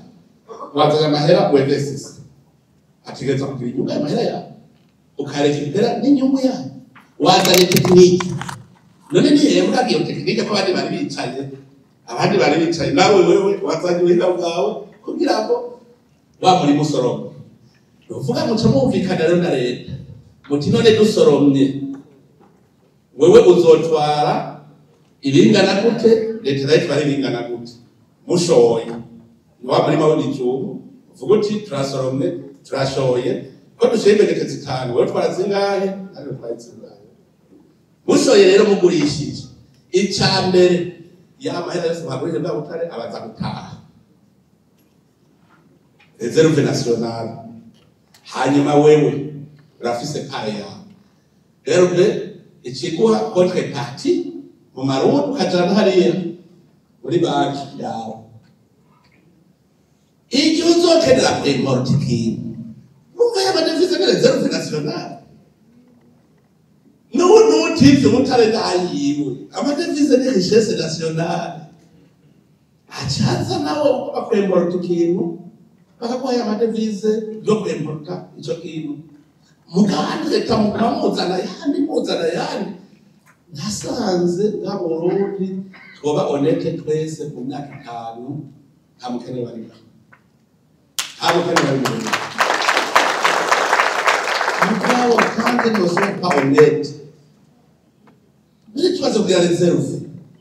wazanya amahera wevesisi ategeza kugira inyungu y'amahera yawe ukareka impera n'inyungu yawe wazanye tekiniki none nihembwa iyo tekinike ko abandi bari bicaye nawe wewe wazanye ubuhinga bwawe kugira ngo wa muri musoromwe uvuga muca mumvikana rero na leta muti none dusoromye wewe uzotwara ibingana gute leta nayo itwara ibingana gute mushoye niwa muri mawundi icumu uvuga uti turasoromye turashoye ko dushoye imbegete zitanu wewe twara zingahe nawe twara zingahe mushoye rero mugurishije icya mbere y'amahera yose mwagurije bwa butare abaza gutaha reserve nationale hanyuma wewe urafise kare yawe rero ikiguha contrepartie mu marundi ukajana hariya muri banki yawe igihe uzokenera kwimporta ikintu numva y'amadevize ni reserve nationale n'utivye umutare nayiwe amadevize ni richesse nationale acaza nawe bakwimporta ikintu bakaguha amadevize yo kwimporta ico kintu mugandi leta mukamuzana yandi nasanze nk'abarundi twoba honete twese mu myaka 5 nta mukene bari mugabo kandi nosopa honete biri tubazo kugira reserve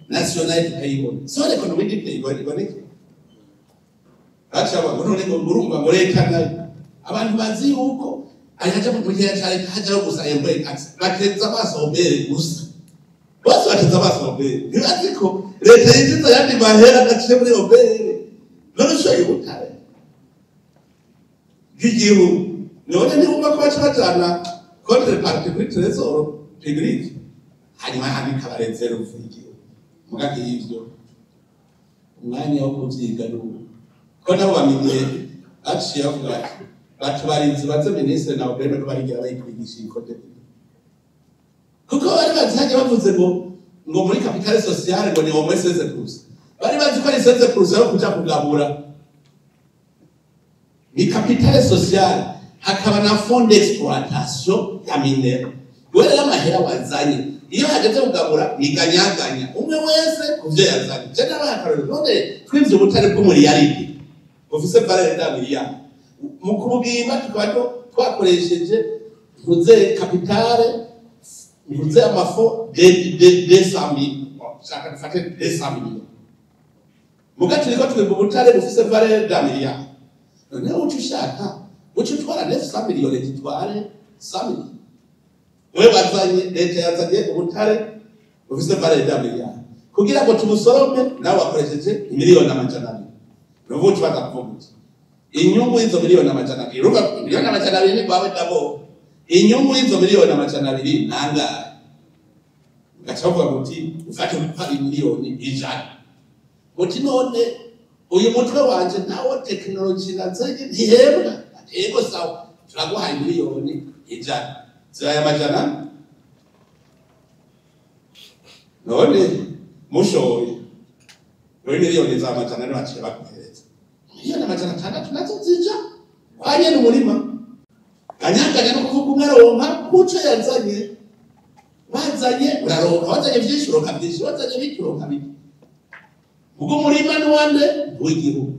nationale tukayibona so l'économie du pays iboneke acha none ngo ngurumva ngo leta nayo abantu bazi yuko ayaja mu gihe cyari haja gusa yembe tax bakeza basombere gusa bose bakeza basombere nibazi ko leta yinjiza yandi mahera gace muri obere none sho yubutare gigihu none ni umva ko bacana contre parti kuri trésor public hanyuma handika barenzero uvugiye mugati y'ivyo umwanya wo kuvyiga n'ubu ko nabo bamenye aciye avuga batubarinzi baze ministre na obere ko barigira bayikwigisha ikote kuko bari bazaje bavuze ngo muri capital sociale ngo ni au moins 16%. Bari bazi ko ari 16% yo kuja kugabura. Ni capital sociale hakaba na fond d'exploitation ya minere. Wale amahera wazanye iyo hageze kugabura iganyaganya umwe wese kuvyo yazanye. Jana bahakarero none twivye ubutare bwo muri yaridi. Office valeur da miliyari. Mu kubwima tukaba twakoresheje muze capitale muze amafo de 200,000 shaka dufate 200,000 mugati liko twebwe ubutare bufise valeur da miliyari none ucushaka ucutwara 900 miliyoni titware 100 wewe bazanye leta yazanye ubutare bufise valeur da miliyari kugira ngo tubusorome nawe wakoresheje miliyoni amajana n'ubu twaza kuvuga inyungu hizo miliyoni amajana ruba miliyoni amajana ni bawe dabo inyungu hizo miliyoni amajana nanga gachavuga kuti ufate mpari miliyoni ijana muti none uyu mutwe wanje nawo technology nazaje ntihebwa atego sawa turaguha miliyoni ijana zaya amajana none mushoye miliyoni za amajana ni baciye bakuhereza miliyoni amajana 6 nazo zija kwanye n'umurima kanyanganya no kuvuga umwaronka kuco yazanye bazanye uraronka wazanye vyinshi uronka byinshi wazanye biki uronka biki ubwo murima n'uwande w'igihugu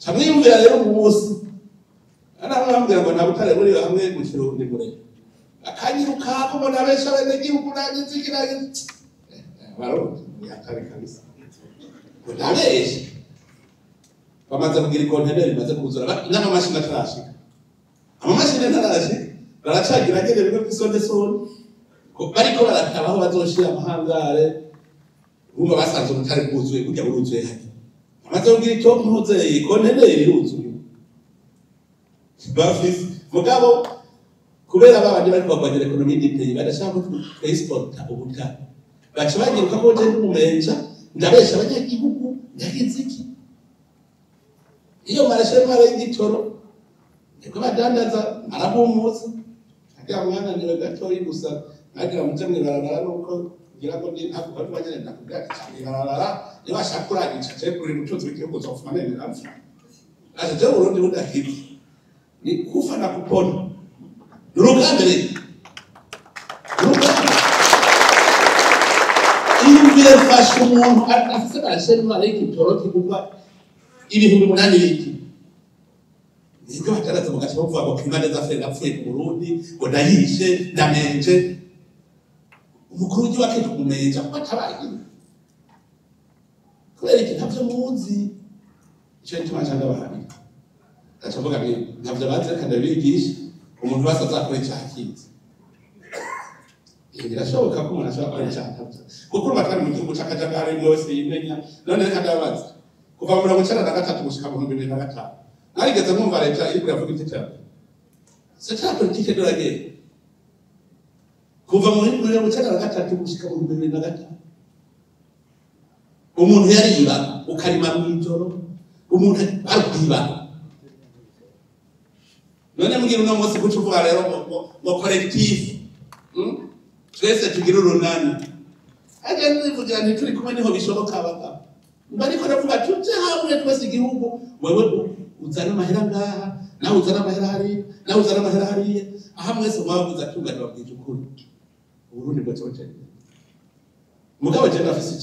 camwiyumvira rero mu munsi anabambwira ngo nabutare muri hamwe mu kirundi mure akanyiruka ko bona besha bene gihugu nanje zikiranye baro yatari kabisa ndabesha bamaze kugira ikonteneri maze kuzura inama mashini atarashika amamashini ntarashika baracagira ngene bimwe bisonde bariko baratabaho bazoshira amahangare umva basanze umutare bwuzuye burya buruzuye haki amaze kugira icyo mpuze ikonteneri iruzuye bafise mugabo kubera babandi bariko bagwanya economy d'Italie badashaka ko exporta ubutare baca bagiruka ko je n'umumenja ndabesha abanyagihugu ndagiziki iyo marashe mara y'igitoro eko badandaza arabumuza agira mwana niwe gatoyi gusa agira mutemwe barabara nuko ngira ko ndi ntabwo banyene ndakubwira cyane barabara niba shakuragica cyo kuri mutuzi w'igihugu zofuma nene ramfa aje Burundi budahiri ni kufa na kupona urugambere ibire fasha umuntu afise barashe mara y'igitoro kigugwa ibihumbi 8 biki niko bataraza mu gace bavuga ngo kimane za fera apfuye mu Burundi ngo ndayishe ndamenje umukuru w'igihugu akije kumenja ko atabaye kubera iki ntavyo muzi cyo ntuma cyangwa bahari acavuga ngo ntavyo baze kandi bigisha umuntu wese azakora icyakiza birashoboka ko umuntu ashobora gukora icyakiza kuko batari mu gihugu cy'akajagari mwese yimenya none kandi abaza kuva mu 1993 gushika mu 2005 narigeze mwumva leta iri kuravuga iki cyane c'est la politique de la guerre kuva mu 1993 gushika mu 2005 umuntu yariba ukarima mw'ijoro umuntu arikwiba none mbwira uno munsi guca uvuga rero ngo collectif twese tugira urunani agende kugira ngo turi kumwe niho bishoboka abagabo mbariko ndavuga tuje hamwe twese igihugu wewe uzana amahera ngaha nawe uzana amahera hariya nawe uzana amahera hariya aha mwese mwabuze atungana babwije ukuri uburundi bwo cyoce mugabo je ndafise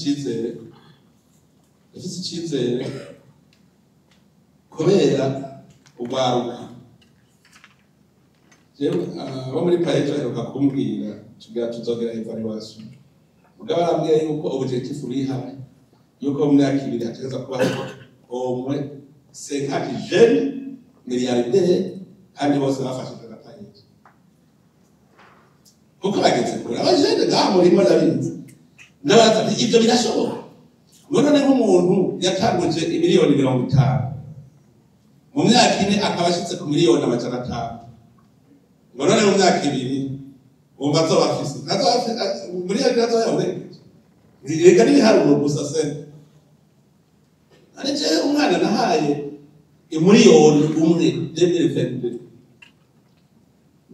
icyizere kubera ugwaruka jewe abo muri paejo aheruka kumbwira tugira tuzogera evaluation mugabo arambwira yuko objectif urihaye yuko mu myaka 2 hateza kubaho omwe 50 jeunes milliardaires kandi bose bafashije agatangiza kuko bageze kure abajene ngaha murimo ndabizi n'abaza ibyo birashoboka none nk'umuntu yatanguje miliyoni 50 mu myaka 4 akabashitse ku miliyoni 500 none mu myaka 2 umva azobafise miliyoni azoyaburengeje reka n'ibiharuro gusa se arije umwana nahaye imiliyoni 2022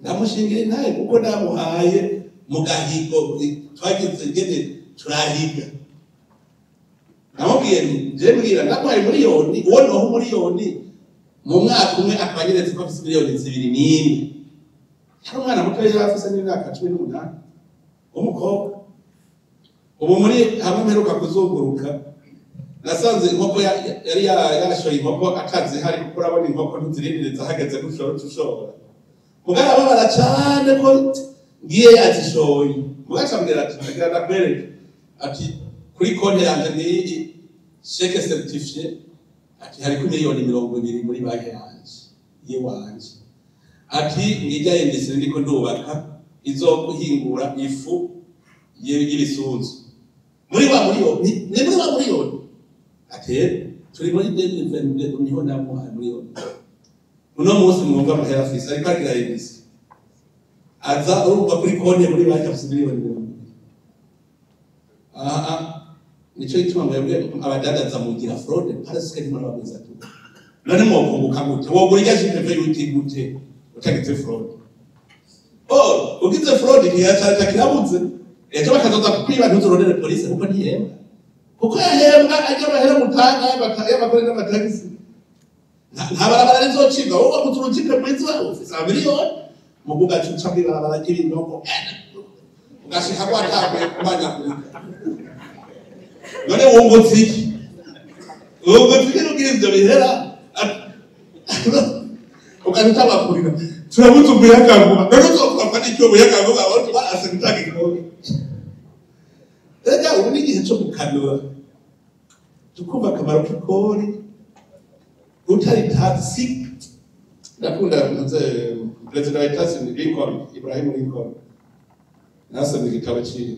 ndamushingira ntaye kuko namuhaye mu gahigo twagize ngene turahiga namubwiye nje mbwira ndamuhaye miliyoni uwo no miliyoni mu mwaka umwe akanyeretse ko afise miliyoni 2 hari umwana muto yari afise n'imyaka 18 umukobwa ubu muri hamwe mperuka kuzunguruka nasanze inkoko yari yashoye inkoko akazi hari kuko urabona inkoko ntuzirindiriza hageze gushora mugabo baracane ko ngiye yazishoye mugacambwira ati ndagira nakwereke ati kuri konti yanje ni chèque certifié ati hari ku miliyoni 20 muri banki yanje yewanje ati ngijya yendese ndiko ndubaka izokuhingura ifu y'ibisunzu muri ba miliyoni ni muri ba miliyoni ate turi muri 2022 niho namuhaye miliyoni uno munsi mwumva amahera afise ariko agira yendese aza urumva kuri konti muri banki afise miliyoni 20 nico ituma mwebwe abadadaza mugira fraude parasike ni muri babeza tu none mwokunguka gute wogurija jipe yuti gute utagite fraude ugize fraude ntiyaca kirabuze ejo bakazoza kukwiba ntuzorondere polisi kuko ntiyemba kuko yahembwa ajya bahera mutanga y'abakore n'amatagisi nta barabara rizocibwa wowe kuturujike mwizi wawe ufise miliyoni mubuga cuca kw'ibarabara ry'ibinoko ugashika ko atakwe kubanya none wungutse iki n'ubwira ibyo bihera ukanita bakurira turabuze umuyagankuba none uzokwapa n'icyo umuyagankuba aho tubaase gutanga igihugu rega ubu ni igihe cyo gukanura tukumva akamaro k'ikori utari taxi ndakunda perezida wa Etasi Lincoln Ibrahim Lincoln nasomye igitabo cyiwe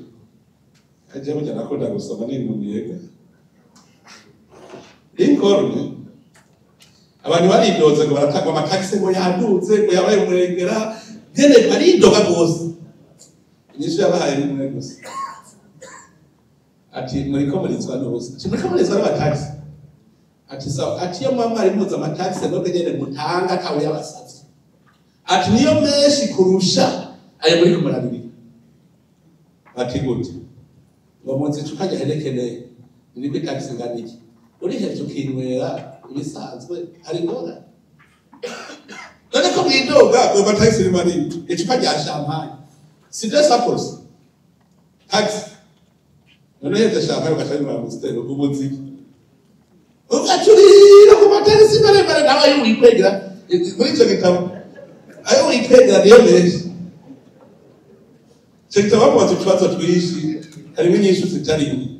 aje mujya nakunda gusoma nini mu biyega Lincoln abantu baridoze ngo baratagwa amataxi ngo yaduze ngo yabaye umurengera nyene baridoga gose inyishu yabahaye n'umwe gusa ati muri komunizwa n'ubusa ati muri komunizwa n'abataxi ati sawa ati yo mama ari muza amataxi ngo nyene mutanga kawe y'abasazi ati niyo menshi kurusha ayo muri komunabiri ati gute ngo munsi tukajya herekene ni kuri taxi nganiki uri he tukinwera ibisanzwe hari ngora none ko mwidoga ngo taxi ni manini icupa rya champagne si de suppose taxi none he champagne ugashaka mu mustero ubuzi ugacurira ku taxi bare nawe yuwikwegera muri cyo gitabo ayo wikwegera niyo menshi cyo bamubaza ikibazo twishi harimo inyishu zitari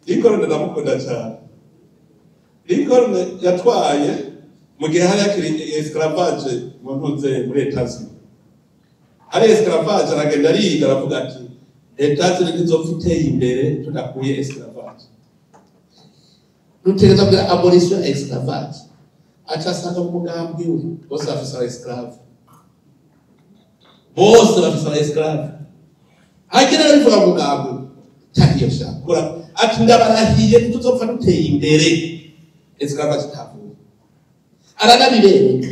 Lincoln ndamukunda cyane Lincoln yatwaye mu gihe hari akiri esclavage mu ntuze muri Etasi hari esclavage aragenda ariga aravuga ati Etasi nizofite imbere tudakuye esclavage rutegeza bwa abolition esclavage acasanga mu mugambi we bose afisa esclave bose bafisa esclave agera bivuga ngo ngabo tahiyo shakora ati ndabarahiye tuzopfa duteye imbere ezikava kitavuye aranabibereka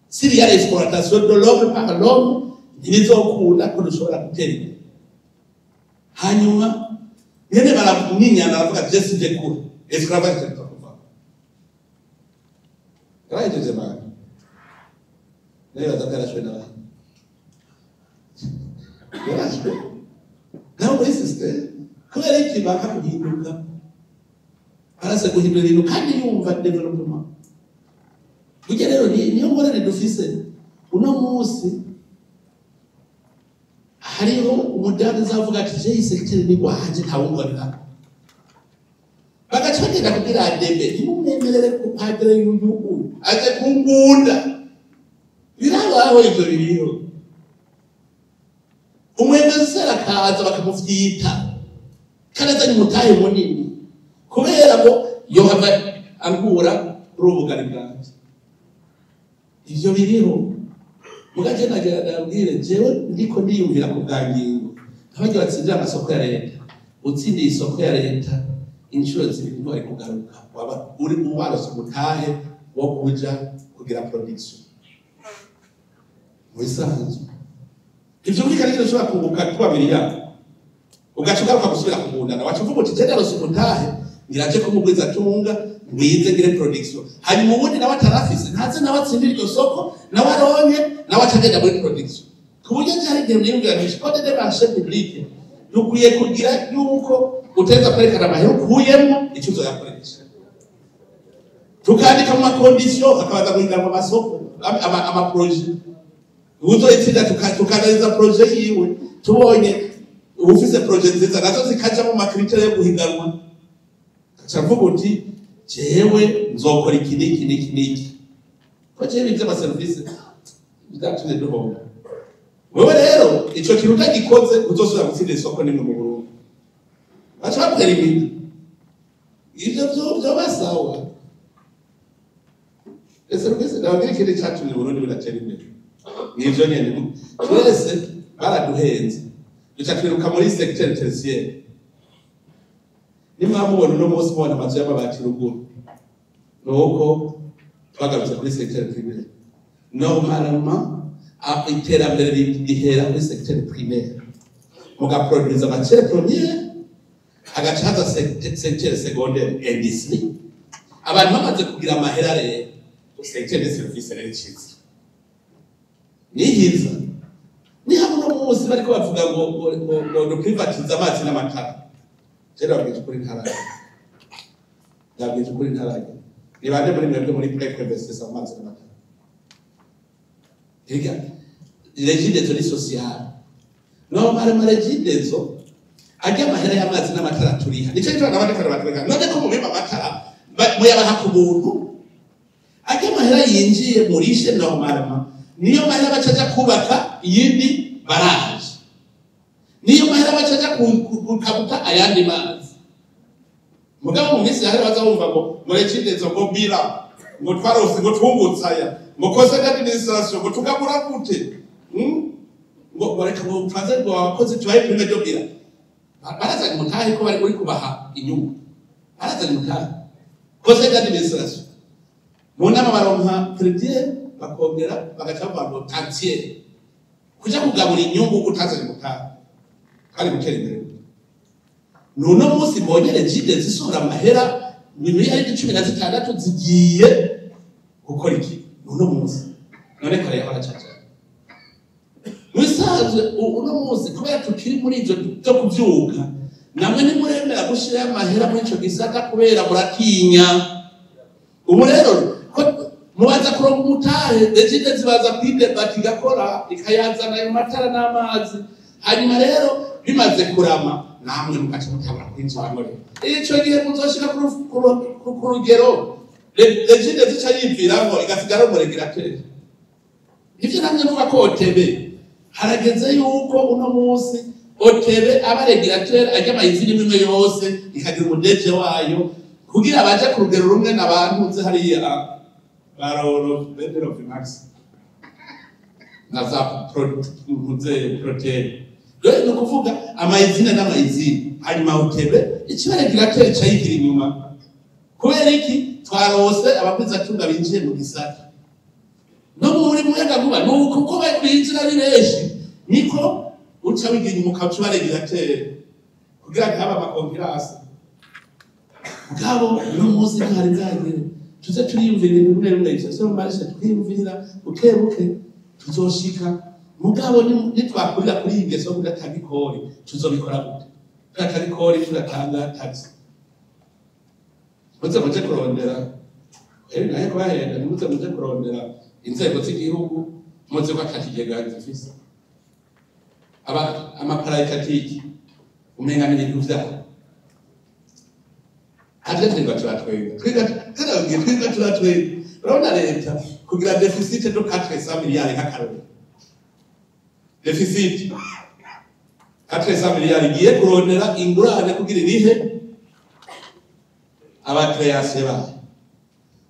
siriya exploitation de l'homme par l'homme ntibizokunda ko dushobora gutera imbere hanyuma nyene baramunyinyana baravuga je sije kure ezikava kitavuye raiteje bana leo atakarashwe na bana yarashwe nawe insiste kubera iki baka kuhinduka arase guhindura ibintu kandi yumva development burya rero niyo ngorane dufise uno munsi hariho umudamu uzavuga ati je isekiteri ni gwaje ntawungorera bagaca bagenda kugira adebe nimumwemerere ku padre y'uyu aje kungunda birabaho ivyo biriho umwemezi arakaza bakamufyita kanazanye umutahe munini kubera ngo yohava angura urubugari bwanje ivyo biriho mugaje nagera ndabwire jewe ndiko ndiyumvira ku bwangingo abagiye batsindira amasoko ya leta utsindiye isoko ya leta inshuro zibiri ntwari kugaruka waba uri uwarose umutahe wo kuja kugira production wisanzwe ivyo muri kanike ushobora kunguka kwa miliyari ugacugaruka gusubira kugundana wacuvuga uti jenda rose umutahe ngiraje ko mugwiza tunga ngwize ngire production hanyuma ubundi nawe atarafise ntaze nawe atsindira iryo soko nawe aronke nawe acagenda muri production kuburyo cyari igihe mwiyumviranisha code de marché public dukwiye kugira yuko uteza kwerekana amahera ukuyemo icyo uzoyakoresha tukandika mu makondition akabaza guhindura mu masoko amaproje uzoyitsinda tukanaliza proje yiwe tubonye ufise proje nziza nazo zikaja mu makritere yo guhiganwa cavuga uti jewe nzokora iki niki ko jewe ibyo amaservice bidatumye duhomba wewe rero ico kintu utagikoze uzosubira gutsinda isoko nimwe mu Burundi bacha bakora ibintu ivyo byo basawa service ndabagira kile cyacu mu Burundi biratera imbere nivyo nyene twese baraduhenze ducakwiruka muri secteur tertiaire nimwamubona no munsi mubona amazu y'amabati ruguru nuko twagarutse kuri secteur primaire normalement iterambere rihera kuri secteur primaire mugaproduire matière première agacaza secteur secondaire industrie abantu bamaze kugira amahera rero secteur de service rero chizi nihiza ni hamwe no munsi bariko bavuga ngo privatize amazi n'amatara rero babwije kuri ntaraje babwije kuri ntaraje ni bande muri mwebwe muri privatize amazi n'amatara higa regidezo ni social no mara regidezo ajya amahera y'amazi n'amatara turiha nico cyo nabandi kandi batweka none ko mu bimba amatara muyabaha ku buntu ajya amahera yinjiye muri she normalement niyo mahera bacaja kubaka iyindi baraje niyo mahera bacaja kukabuta ayandi mazi mugabo mu minsi yahera bazabumva ngo muregidezo ngo bira ngo twarose ngo twungutsaya ngo koze administration ngo tukagura gute ngo bareka ngo twaze ngo abakozi tubaye prime ryo bira barazanye mutahe ko bari kubaha inyungu barazanye mutahe koze administration mu nama baronka credit bakongera bagacavuga ngo tantiere kuja kugabura inyungu utazanye mutahe kandi gutera imbere none munsi mbonyere jide zisora amahera miliyari 16 zigiye gukora iki none munsi none kare yaho caca wisanzwe uno munsi kubera tukiri muri ivyo byo kuvyuka namwe ni muremera gushira amahera muri ico gisata kubera muratinya ubu rero mubaza kuronka umutahe dejide zibaza kwide batigakora ikayazana ayo matara n'amazi hanyuma rero bimaze kurama namwe mukaca mutabura kwinjira muri ico gihe muzoshika ku rugero dejide zica yimviramo igasigara mu regulateur ivyo namwe nuba ko otebe harageze yuko uno munsi otebe aba regulateur ajya mayizini imwe yose ikagira umudeje wayo kugira baje ku rugero rumwe n'abantu ze hariya baroro bedero finax naza protein rero no kuvuga amayizina n'amayizina hanyuma utebe ikibare kiratera cyayigira inyuma kubera iki twarose abakwiza tunga binjiye mu gisata no muri muyaga vuba nuko ko binjira ari benshi niko uca wigira inyuma ukacubare kiratera kugira ngo haba amakonferanse mugabo no munsi ntari zagere tuze turiyumvira ibintu bimwe bimwe cyose mu marisha twiyumvira buke tuzoshika mugabo nitwakurira kuri iyi ngeso kudatanga ikori tuzobikora gute tudatanga ikori tudatanga taxi muje kurondera naye kwahenda muje kurondera inzego z'igihugu muze ko atakigega zifise amaparayikatiki umenga n'ibintu vyabo Atletiko turatwenga urabona leta kugira deficit do 400 miliyari nk'akarori deficit 400 miliyari igiye kurondera ingurane kugira irihe abakreation ba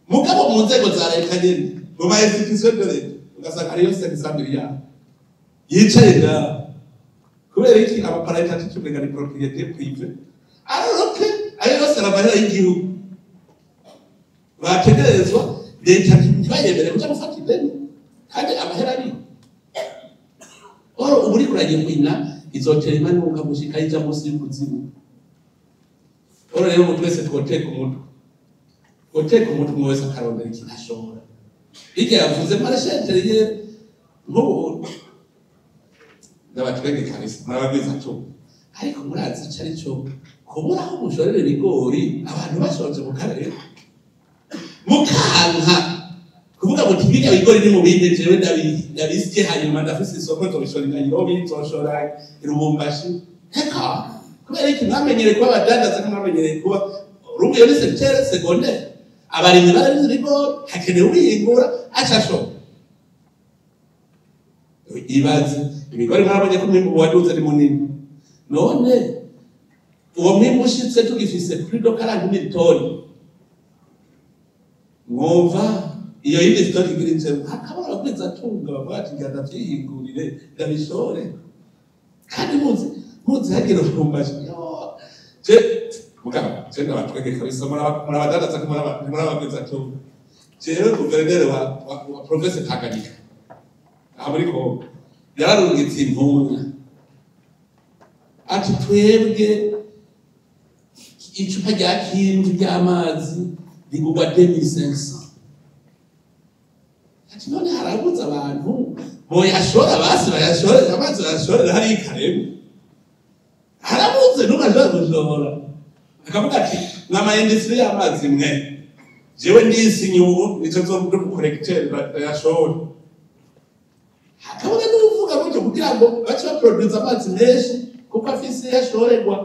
mugabo mu nzego za leta nyene mu ma institution de leta ugasanga ariyo 500 miliyari yicaye da kubera iki abaparayitati tumenga ni propriété privée alors ayo yose arabahera y'igihugu bategerezwa leta ntibayemere kuja gufata ideni kandi amahera ari oro uburi kuragiye kwina izotera imani ukamushika ija munsi y'ikuzimu oro rero umuntu wese twoteka umuntu mwese akarondera ikintu ashobora ige yavuze marashenteriye nk'ubu n'abatwenge kabisa n'abagwiza tu ariko murazi icyo ari cyo kubura aho mushorera ibigori abantu bashonje mu karere mukanka kuvuga ngo tibinya ibigori ni mu bindi jewe ndabisye hanyuma ndafise isoko tobishora Nairobi toshora Lubumbashi heka kubera iki mwamenyere kuba abadandaza mwamenyere kuba rumwe yo secteur secondaire abarimyi bari ibigori hakenewe uyingura ashasho ibaze ibigori mwabonye ko mwimbu waduze ni munini none uwo mwimbu ushitse tugifise kuri do 40 toni mwumva iyo yindi story igirinze hakabara kweza tunga babati ngada vyihingurire ndabishore kandi muzi hagero kumbaje je mugabo je ndabatwege kabisa murabadadaza murabakweza tunga jewe guverineri wa province Tanganyika abariko yararungitse impunga ati twebwe icupa rya kintu ry'amazi rigugwa 2500 ati none harabuza abantu boyashora basi bayashora amazi bayashora hari ikaremu harabuze n'umajoro kujora akavuga ati nama industry y'amazi mwe jewe ndisi nyubu nico zo collecteur bayashora akavuga n'uvuga gutyo kugira ngo bace produce amazi menshi kuko afise yashorerwa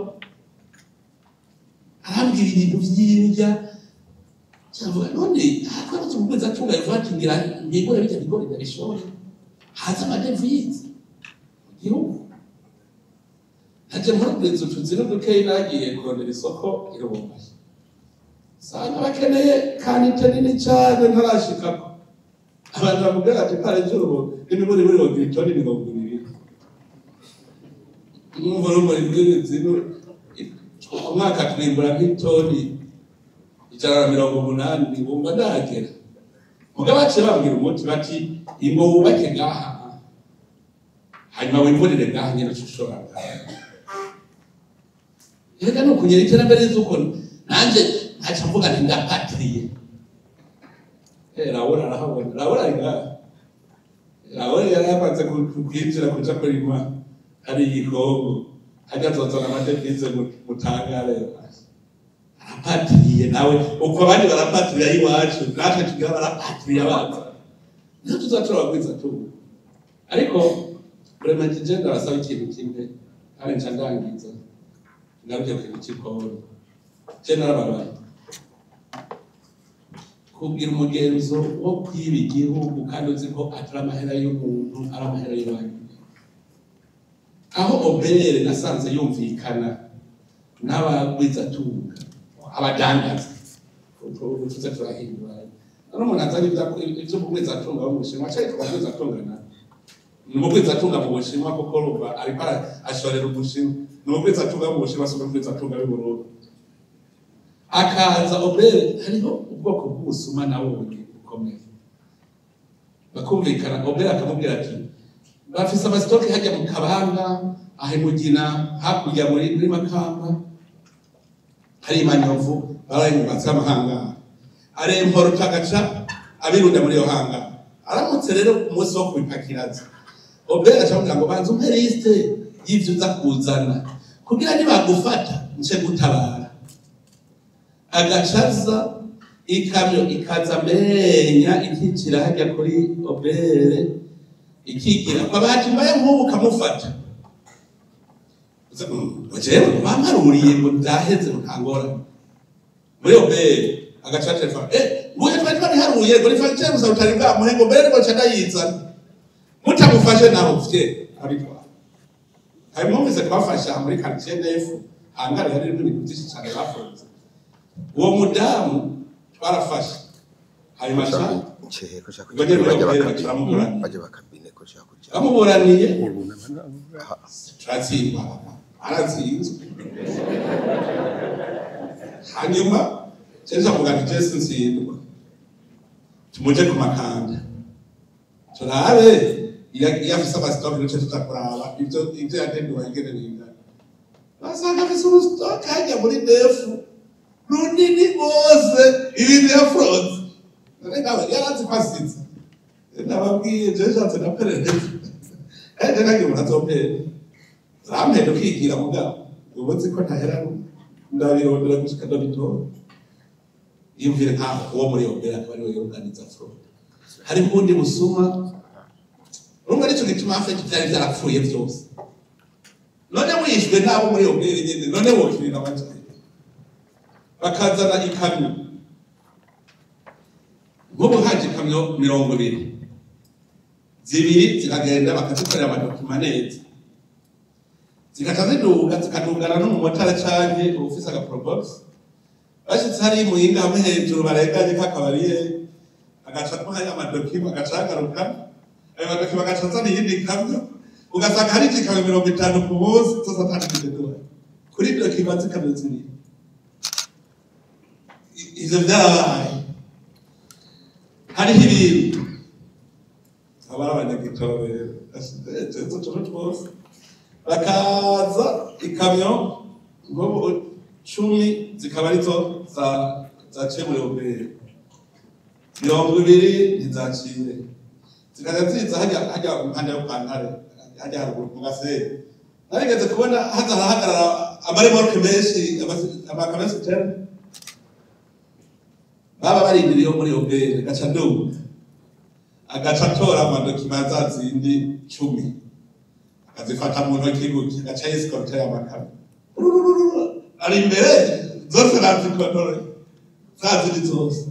arambwira ibintu vy'irya cyangwa none hakaba cyumbuza tunga ivatingira ngikora bijya bigori ndabishora haza amadevize igihugu haje murubwizo tuzino dukeye nagiye kurondera isoko irubumbaye sana bakeneye kandi tenini cyane ntarashikako abantu bavuga ati pare juru n'imiburi muri ogitoni bigogurira muri bw'izino umwaka twimbura nk'itoni 180 bumva ndagera mugabo bace babwira umuti bati ingo wubake ngaha hanyuma wimburire ngaha nyine ushobora reka no kunyera iterambere z'uko nanje ntaca mvuga nti ndapatriye Raora inga Raora yarapanze kwinjira kuja kurima ari igikombo hajazozana amadevize mutangare arapatiriye nawe uko abandi barapatiriye iwacu natwe tugira barapatiriye abantu niyo tuzatora bagwiza tu ariko vraiment genda basaba ikintu kimwe kandi ncandangiza nabyo ku kikoro genda rababaye kugira umugenzo wo kwiba igihugu kandi uzi ko atari amahera y'umuntu ari amahera y'abantu aho obere nasanze yumvikana n'abagwiza tunga abadandaza utuze turahindura none umuntu azari ibyo kugwiza tunga bamushinga cyari kubagwiza tunga na Numugwiza atunga mu Bushinwa kuko ruba ariko ashorera Ubushinwa. Numugwiza atunga mu Bushinwa so numugwiza atunga mu Burundi. Akaza Obere hariho ubwoko bw'ubusuma nawe bukomeye. Bakumvikana Obere akamubwira ati bafise amasitoke hajya mu Kabanga ahimugina hakurya muri Makamba hari Manyovu barayubatse amahanga aremporo tagaca abirunda muri yo hanga aramutse rero umunsi wo kubipakiraza Obere acavuga ngo banze umpe liste y'ivyo uza kuzana kugira nibagufata nce gutabara agacaza ikamyo ikaza menya ikicira hajya kuri Obere ikigira babati mbaye nk'ubu kamufata jewe bamaruriye ngo ndaheze ntangora muri Obere agaca telefone muye twari haruye ngo rifanye gusa utari bwa muhengo Obere ngo cyadayizana mutamufashe naho ufite abitwa hari mwumvise twafasha muri quartier nefu hangara yari ibintu byinshi cyane bafunze uwo mudamu twarafashe hari masha Cheko cha baje bakabine ko cha kuja bamuburaniye tratsimba aratsinzwe hanyuma cyeza kuvuga ati Jason sindwa tumuje ku Makanda turabe yafise abastock n'icyo tutakuraba ibyo yatenduwe ingene ninga basanga afise urustock hajya muri defu runini rwose ibintu ya fraud yarazi kwasitse nababwiye jeshatse na perereza nage muratopera zampenda ukigira mugabo ubuzi ko ntahera ndabirondera gushika ndabitora yumvire nkaho uwo muri Obere akaba ariwe yoganiza fraud hari ubundi busuma rumwe nicyo gituma afite byari byarapfuye byose none wishwe nabo muri Obere nyine none wokirira abanje bakazana ikamyo nk'ubu haje ikamyo 20 zibiri zikagenda bakazikorera amadokima neza zikataziduga zikadugana n'umumotari canke ufise agaprobox bashitse hari muhinga hamwe hejuru barengaje kakabariye agaca hari amadokima agacagaruka ayo madokima agacazana iyindi kamyo ugasanga hari ikamyo 50 ku munsi zose atandukanye kuri dokima zikamyo zibiri ivyo vyabaye hariho ibintu abari abanyagitore asizezo twose bakaza ikamyo ngo 10 zikaba arizo zaciye muri Obere 20 ntizaciye zikaza ziza hajya umuhanda yo Kantare hajya haruguru ku Gasere narigeze kubona hagarara amaremorke menshi amakamesi tera baba barindiriye muri Obere gaca nduga agaca tora amadokima zazindi 10 akazifata mu ntoki guki agaca escorter y'amakara ari imbere zose nazikotore zazindi zose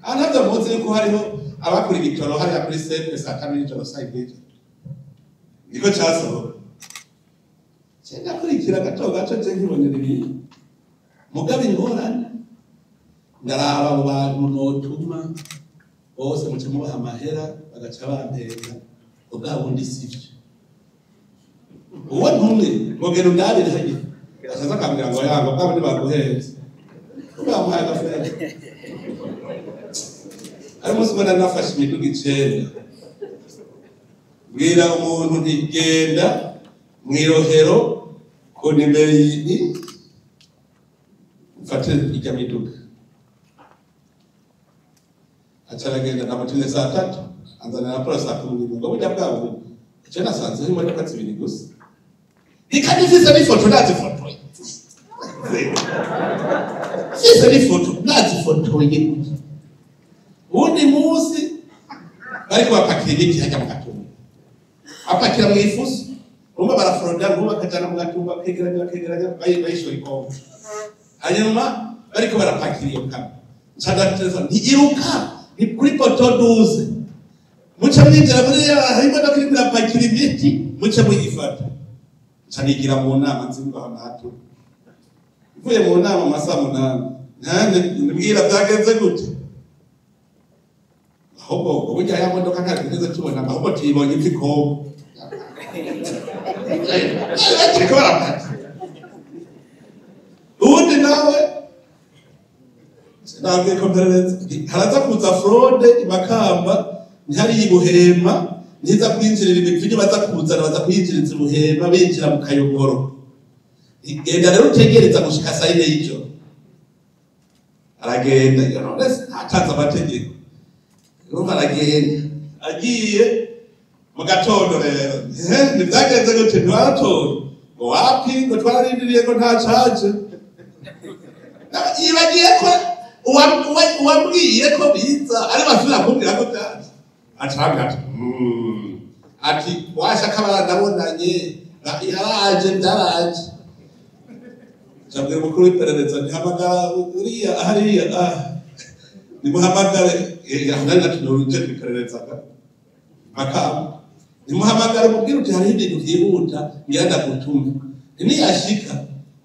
anavyo muzi ko hariho abakuri bitoro hari kuri sepe satani n'ijoro side niko cyasohoka cyenda kurikira gato gato je nkibonera ibintu mugabe ingorane ndaraba mu bantu notuma bose muce mubaha amahera bagaca bampeka ubwabo ndi sivyo uwo ntumwe ngogera ndabire hagiye asaza kambira ngo yango bwabo ndi baguheze ubamuhaye agafere ari musi mbona nafashe imiduga 9 bwira umuntu ntigenda mwirohero ko nimero yini ufate ijya miduga acharagenda namutuze saa 3 anzana na pora saa 10 ngo bujya bwabo cyo nasanze himo imodoka 2 gusa ikanifisa ni foto nazi foto sisa ni foto nazi foto yekuti undi musi bari bapakira iki hajya mu gatumba apakira mu ifuso rumba barafroda rumba kajana mu gatumba kegeranya bayishora ikombe hanyuma bari ko barapakira iyo kamera nshaka telefone ntigiruka ni kuri poto 12 mucha mwinjira muri harimo no kuri birapakira imiti mucha mwigifata cyanigira mu nama nzimba hanato ivuye mu nama masa 8 nane nibwira byagenze gute ahubwo uburyo ya modoka ntabwo neza tubona ahubwo tuyibonye ipfiko ariko barapata ubundi nawe ntabwo ikomperereza haraza kuza fraude Makamba ntihari ibuhema niza kwinjirira ibipfinyo baza kuzana baza kwinjiriza ibuhema binjira mu Kayogoro genda rero utegereza gushika saa 4 y'ijoro aragenda atanze amategeko urumva aragenda agiye mu gatondo rero ntibyagenze gute ntiwaratora ngo wapi ngo twararindiriye ko nta caje yibagiye ko uwambwiye ko biza ari basubira kumbwira ko byaje acabwa ati washaka baranabonanye yaraje byaraje cyangwa umukuru w'iperereza ntihamagara uriya hariya nimuhamagare yahangana tunuruje iperereza Makamba nimuhamagara mubwira uti hari ibintu byihuta ngenda gutumva niyashika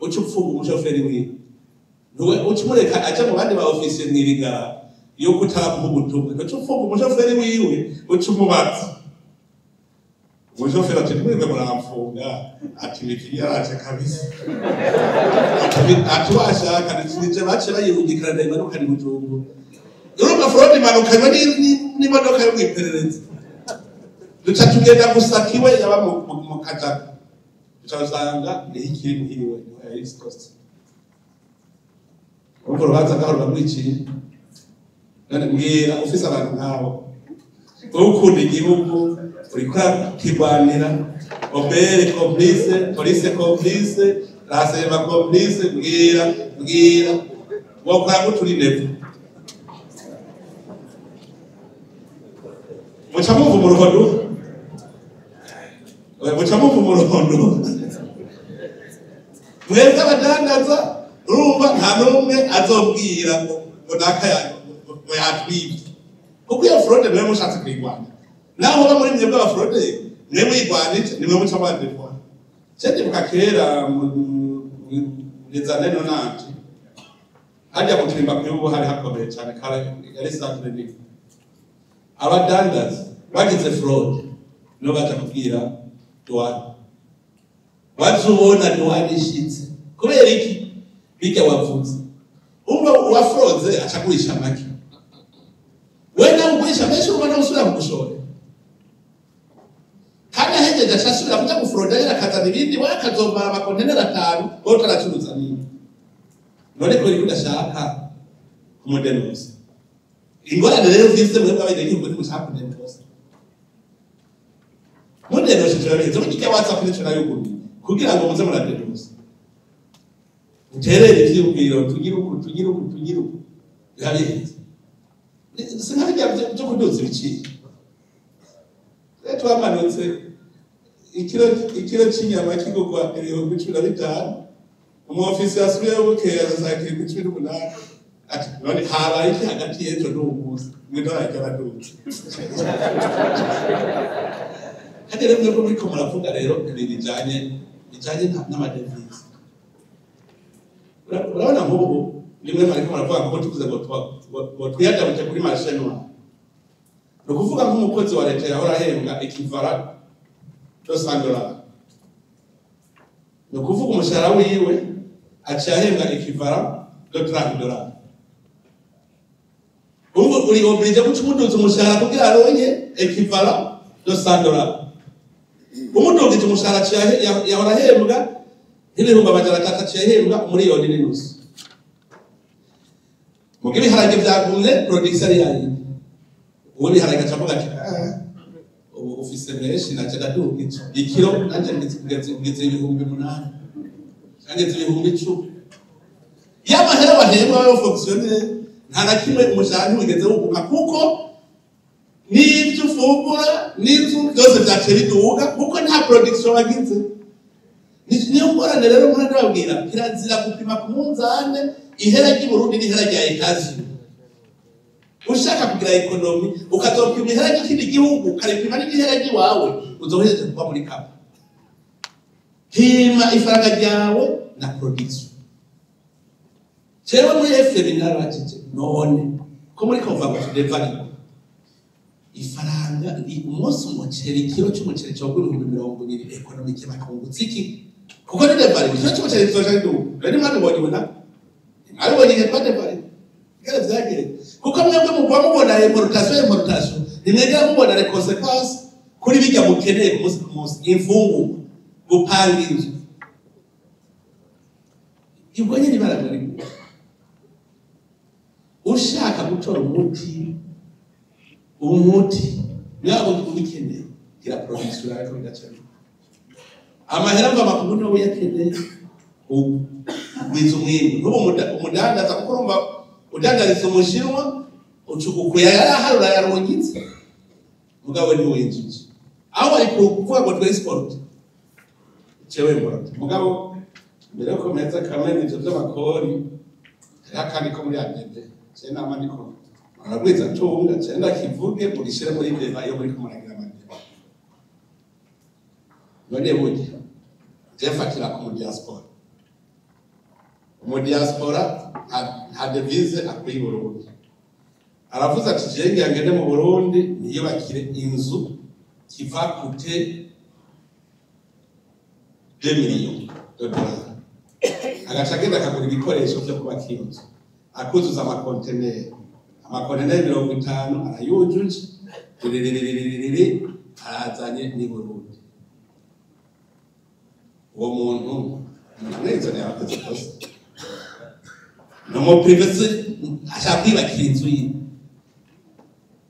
uca upfunga umushoferi wiwe ntuwe ucumureka aca mu bandi ba ofisiye mwirigara yo kutamuha ubutumwa uca upfunga umushoferi wiwe uca umubaza umushoferi ati mwebwe muramfunga ati biki yaraje kabisa ati washaka nije bace bayirungikana ndayimanuka ni Bujumbura urumva fraude imanukanywa n'imodoka yo mwiperereza duca tugenda gusaka iwe yaba mu Kajaga tutasanga ni ikiri muhiriwe ya East Coast urumva rubanza ngaho rwamwiciye none mbwira ufise abantu nk'abo wowe ukunda igihugu uriko kirwanira obere complice police complice rasema complice mbwira wokora guturi nevo mucamuvu mu ruhondo mwebwe abadandaza urumva nta n'umwe azobwira ngo nakayayo ngo yatwibye kuko iyo fraude mwe mushatse kwigwana naho ba muri mwebwe aba fraude mwe mwigwanije nimwe muca bandikwa cyane bukakera ngezane no nanje hajya kutimba kuyubu hari hakomeye cyane kara yari sacre ni abadandaza bagize fraude no baje kubwira douane bazubona douane ishitse kubera iki bijya wavuze umwe wa fraude acagurisha make wenda ugurisha menshi ubona usura kugushora kandi ahejeje acasubira kuja gufraude yera kazana ibindi wakazomara amakontenera 5 wowe utaracuruza nini none ko udashaka kumudenuza ingorane rero zifite muri bwa bindi ngo mushaka kudenuza mudenuza cyane mu gihe WhatsApp ni cyane y'uguru kugira ngo muze muradenuza uterere ivyubwiro tugira uku yabize sinabijya byo kudoza ibiki Leto amanutse ikiro cy'inyama kigogwa 15,000 umu ofisi asubiye bukeye azakira 18 ati none habaye iki hagati y'ejo n'ubuzi mwidora cy'abaduzi hadi rero ko muri ko muravuga rero bijanye n'amadevize urabona nk'ubu nimwe mariko muravuga ko tukuze ngo twiyadabuke kuri mashenwa no kuvuga nk'umukozi wa leta yahora ahembwa ekivara $100 no kuvuga umushahara wiwe achahembwa ekivara $30 ubu uri oblige gucumuduza umushahara kugira aronye ekivara $100 umuduza umushahara yahora ahembwa n'ibihumbi amajana 3 achahembwa miliyoni n'inusu mugibi harage byagumye producer yayi ubu biharage acavuga ati ubu ufise menshi naje ndaduka ikiro nanje ngeze ibihumbi 8 ngeze ibihumbi 10 yamahera bahembwa yo fonctionner nta nakimwe umushahara ntigeze wuguka kuko n'ibyo ufungura n'ibyo byose byace biduga kuko nta production wagize niyo ngorane rero mwana ndababwira kirazira gupima ku munzane ihera ry'Uburundi n'ihera rya Etazi ushaka kugira ekonomi ukazopima ihera ry'ikindi gihugu karipima n'ihera ry'iwawe uzohereje kuba muri kapa pima ifaranga ryawe na production cewa muri FM narajije none ko muri konva ko devalue ifaranga umunsi umuceri ikiro cy'umuceri cyogura 220 economic bakungutse iki kuko ni devare ikiro cy'umuceri cyoje ndu rero mwana ubona aribonye kwa devare kare byagere kuko mwebwe mugwa mubona importation nimwegera mubona les conséquences kuri bijya mukeneye umunsi ku munsi imfungu gupanga inzu ibonye ni baragari ushaka gutora umuti yabo tubikeneye gira production ariko bigacana amahera mva makungu no yakeneye wizo mwimbu n'ubu umudandaza kurumva udandariza umushinwa ucukukuya yaraharura yarongitse mugabo ni wenjije aho ari kuvuga ngo transport cewe mbona mugabo mbere ko meza kamwe n'ibyo by'amakori yakandi ko muri adede je nama niko aragwiza tunga cyenda kivuge mugishire muri beva yo muri kumuragira amande none bugi jefatira ku diaspora mu diaspora ha devise akuri Burundi aravuze ati jenge yangene mu Burundi niyo bakire inzu kiva kute 2 millions de dollars agacagenda akagura ibikoresho byo kubaka inzu akuzuza amakonteneri 50 arayujuje arazanye ni Burundi uwo muntu neza ne abakoze kose no mo privacy ashakwiba kinzu yi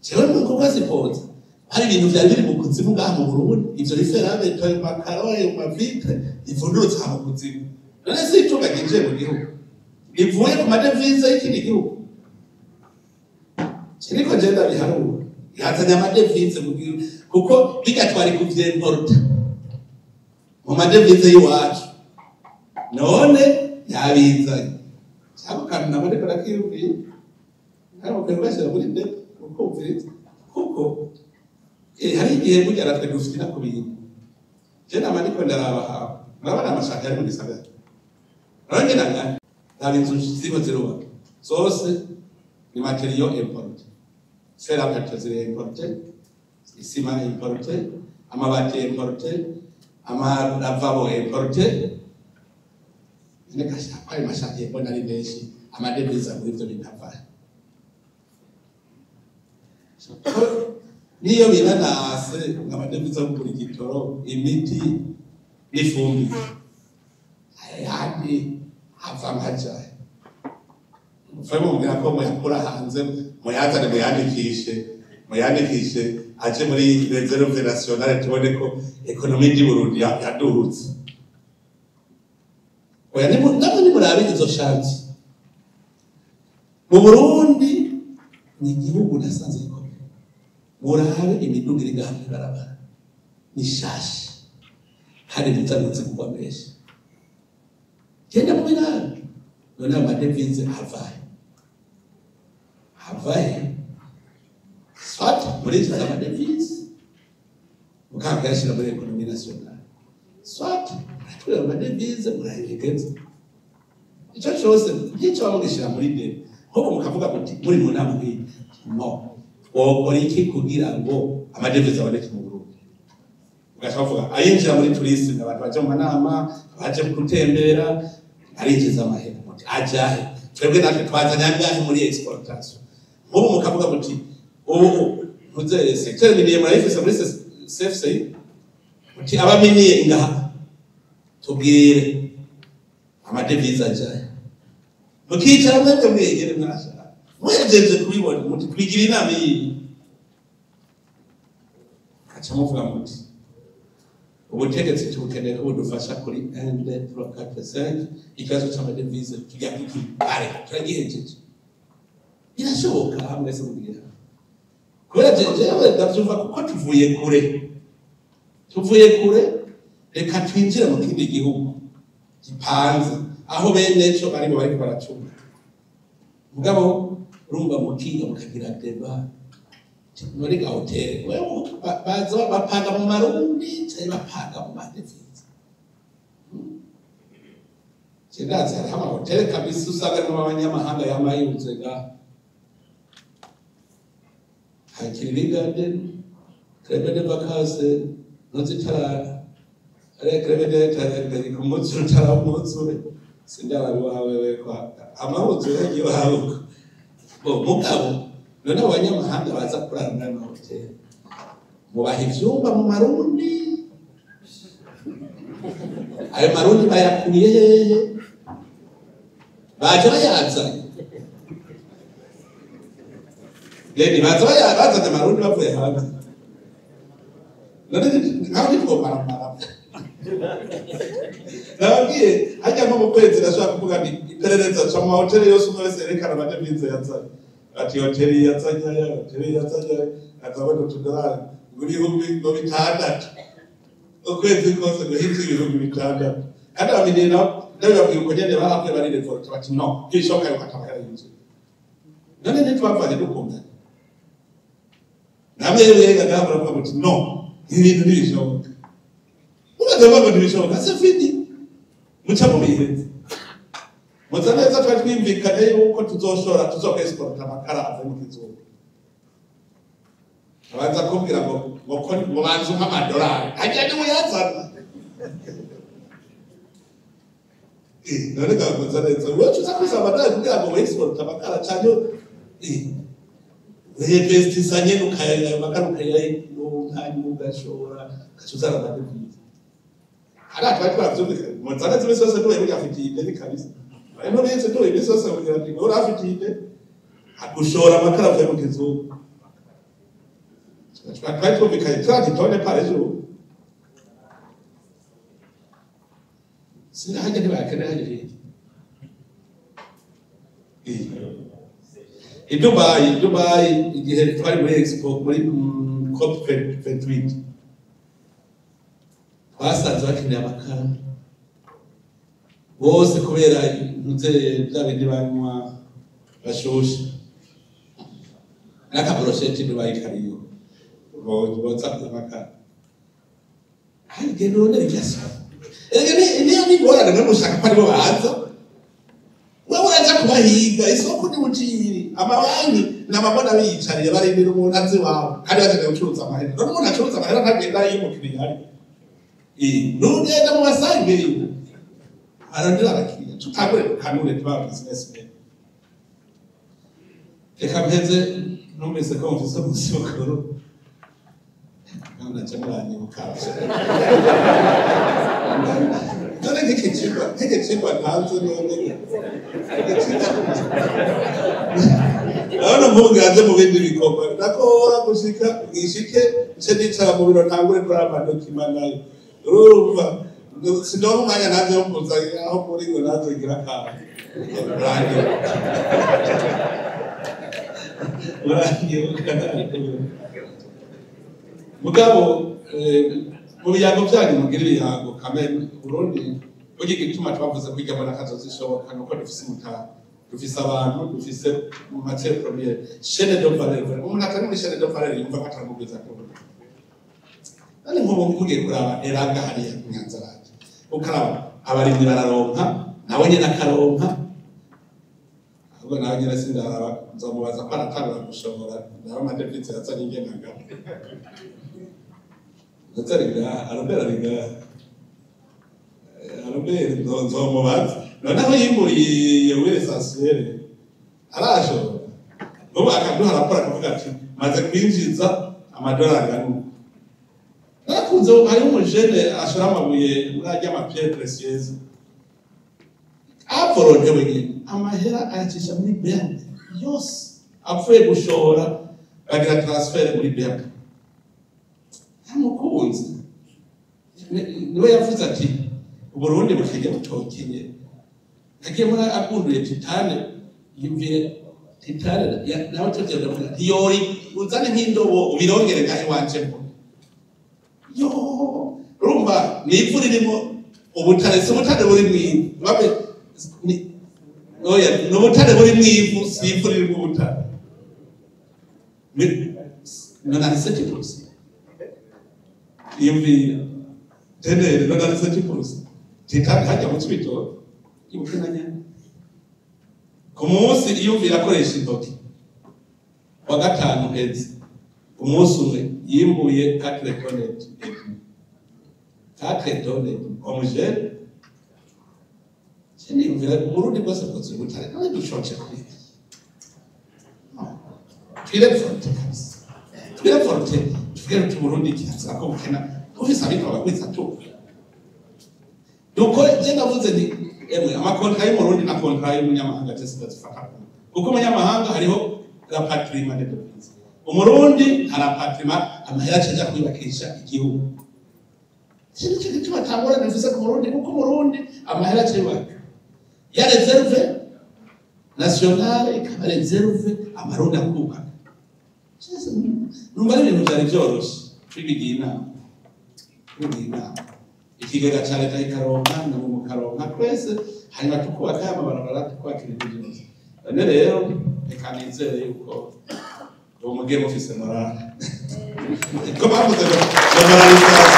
cewe nuko kwasipoza hari ibintu byari biri mu kuzimu ngaha mu Burundi ivyo riferabe toye makaroye mu vitre ivundurutse ha mu kuzimu none se itunga ginje mu gihugu ivuye ku madevize y'ikindi gihugu kiriko genda biharura yazanye amadevize mu gihugu kuko bigatwari kuvyemporta mu madevize y'iwacu none yabizanye cyangwa kandi nabone ko nakiyumviye hano kwebashira muri de kuko mviriza kuko hari igihe burya ratwe dufite nakubintu je namaniko ndaraba hawe murabona amashaka ari mu gisagara rangena ntabinzu ziko ziruba zose ni material import fera petrozile import isima import amabati import amaravabo import nekasha kwa mashaka yebona ari benshi amadeviza muri byo bitava niyo biranase amadeviza muri gitoro imiti n'ifumbi ayandi avamajaye mfemo mbira ko muyakura hanze muyazane muyandikishe aje muri réserve nationale tubone ko economie du Burundi yaduhutse oya ni murabe izo shanti mu Burundi ni igihugu nasanze gikomeye murabe imiduga iri gahamwe barabara ni shashi hari bitanutse kuba menshi genda mu binani none amadevize havaye swat muri izo amadevize mukagashira muri economie nationale swat aturi amadevize murayegeze icyo cyose n'icyo bamugishira muri de nko mukavuga kuti muri mu nama nk'iyi no wokora iki kugira ngo amadevize aboneke mu Burundi ugashavuga ayinjira muri tourisme abantu baje mu nama baje gutembera arinjiza amahera muti ajahe twebwe natwe twazanya ngahe muri exportation nko mukavuga muti ubu ntuze secteur minier murayifise muri CFC muti abaminiye ngaha tubwire amadevize ajahe mukicara mwebwe mwegere mwashaka mwejeje kubibona muti twigira inama iyi acha muvuga muti ubutegetsi tubukeneye ko budufasha kuri 1 2 3 4 5 ikibazo cy'amadevize tujya kare turagihejeje birashoboka hamwe se mugira kubera jeje ndavyumva kuko tuvuye kure reka twinjire mu kindi gihugu gipanze aho bene cyo barimo bariko baracunga mugabo urumva mukiga mukagira deba muri hotel wewe baza bapanga mu marundi cyangwa bapanga mu madevize kidaza hari hotel kabisa usanga n'abanyamahanga yamayunze ga hakiri garden krebe de vacances nozitara ale krebe de kumutsu tara mutsu sindala wawe kwa amabuzo yagiye hawo mugabo none abanyamahanga baza kurarana na hotel mubaha ivyumba mu marundi ayo marundi bayakuye hehe baje bayazanye Leni baza marundi bavuye hanze none nkaho nitwo maramara nabwiye hajya nko mu kwezi ndashaka kuvuga ni iperereza ca mu hoteli yose umwe wese yerekana amadevize yazanye ati hoteli yazanye azabona utudolari ibihumbi bitandatu ukwezi kose guhita ibihumbi bitandatu kandi abamenye ndabibabwira uko nyene bahabwe bari revolte bati no bwishoboka yuko atabara yinzu none ntitwavanye dukunda namwe rero gahora bavuga bati no ibintu ntibishoboka ubaza ntibishoboka se fiti muca mu bihenze muza neza twari twimvikane yuko tuzoshora tuzokwesipota amakara ave mu kizuba abanza kumbwira ngo mubanze nk'amadolari ajya niwuyazana none gakoza neza wowe uza kusaba amadolari kugira ngo wesipota amakara cyane reinvestisa nyene ukaya amakara ukayayironka ugashora ukazana amadevize ara twari twavyumvikana muzana zimwe zose ndoye bugafitiye ideni kabisa ariko benshi ndoye ibyo zose kugira ngo urafitiye ideni agushora amakara avuye mu kizuba twari twumvikanye twagitone pare ejo sinahajya ntibakene hajya Dubai igihe twari muri expo muri COP 28 basanze bakeneye amakara bose kubera ntuze byabindi banywa bashoshe n'akaborosheti Dubai kariyo boza amakara hagenda none ryasa niyo nigorana no gushaka ko aribo baza wewe uraza kubahiga isoko ni uciri amabanki n'amabona biyicariye barindira umuntu azi wawe kandi bakeneye gucuruza amahera none umuntu acuruza amahera ntagenda yimukiriye ari nugenda mu basangeri arandira abakiriya tutagure kanure tuba businessman reka mpeze numvise ko mfise umusokoro none cyamuranye mukabye none nk'ikicirwa ntanze none abana mpungaze mu bindi bikorwa ndakora gushika ngishike nce nicara mu biro ntangure kuri amadokima nayo urumva sindoba umwanya naze wo kuza aho muri ngo naze ngira akantu mugabo mu biyago byanyu mugira ibiyago kamere Burundi ugiye gituma twavuze ko ijya mbona kazo zishoboka nuko dufise umutaka dufise abantu dufise matière première chaîne de valeur umuntu atari muri chaîne de valeur yumva ko atamuguza ko nani nko mugiye kuraba eranga hariya Nyanzarake ukaraba abarimyi bararonka nawe nyene akaronka ahubwo nawe nyene sindaraba nzomubaza ko aratangura gushobora nawe amadevize yazanye ingenaga Natariga arabera nzomubaza noneho yimburiye yewe essentiel arashobora ubu akaduha raporo akavuga ati maze kwinjiza amadolari anu nakunze hari umujene ashora amabuye muri ajya amapierre précieuse aporonde wenyine amahera ayacisha muri bank yose apfuye gushora bagira transfer muri bank mukunzi niwe yavuze ati Burundi bukije butokinye agiye muri akunduye titane yumvire titane nawe tugenda muri yori uzane nk'indobo ubirongere gahe wanje mbo yo rumba nivu ririmo ubutare se ubutare buri mwivu babe oya no butare buri mwivu sivu ririmo ubutare nona niseti pusi yumvira tenere nona niseti pusi titane hajya mu kibito ibukanya ku munsi yumvira akoresha intoki wa gatanu hezi umunsi umwe yimbuye 4 tonnes homogène cyane umvira Burundi bwose bwose butare nawe dushonje kuri Twirepforte tugere tu Burundi kiza ko bukena ufise abiko bakwitsa tu dukore je navuze ni emwe amakontra y'u Burundi na kontra y'umunyamahanga cyese bazifata kuko umunyamahanga hariho la patrimoine de pays umurundi ara patrimoine amahera cyaje kwibakisha igihugu cyane cyane tubatangora nafise ku Burundi kuko Burundi amahera cyaje ya reserve nationale ikaba reserve amarundi akuka numva ibintu byari byoroshe twibigina ikigega cya leta ikaronka na mu karonka twese hanyuma tukubaka amabarabara tukubakira ibintu byose none rero reka nizere yuko uwo mugemo ufise morale ko bavuze ngo moralisation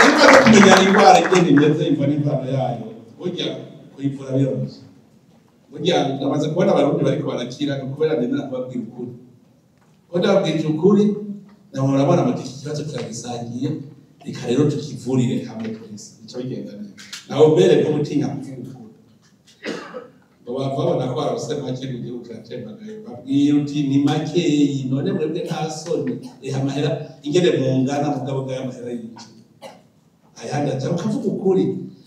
niba no kumenya indwara igenda imeze imva n'imvano yayo burya kuyivura biroroshye burya namaze kubona abarundi bariko barakira kubera ndemera kubabwira ukuri ko ndababwira ukuri nabo murabona muti iki kibazo turagisangiye reka rero tukivurire hamwe twese icyo bigenda neza nawe mbere ko mutinya kuvuga ukuri ngo bavabona ko arose make mu gihugu kiratembagaye babwira uti ni makeyi none mwebwe nta soni amahera ingene mungana mugabo bw'amahera y'iki ayandi ati ukavuga ukuri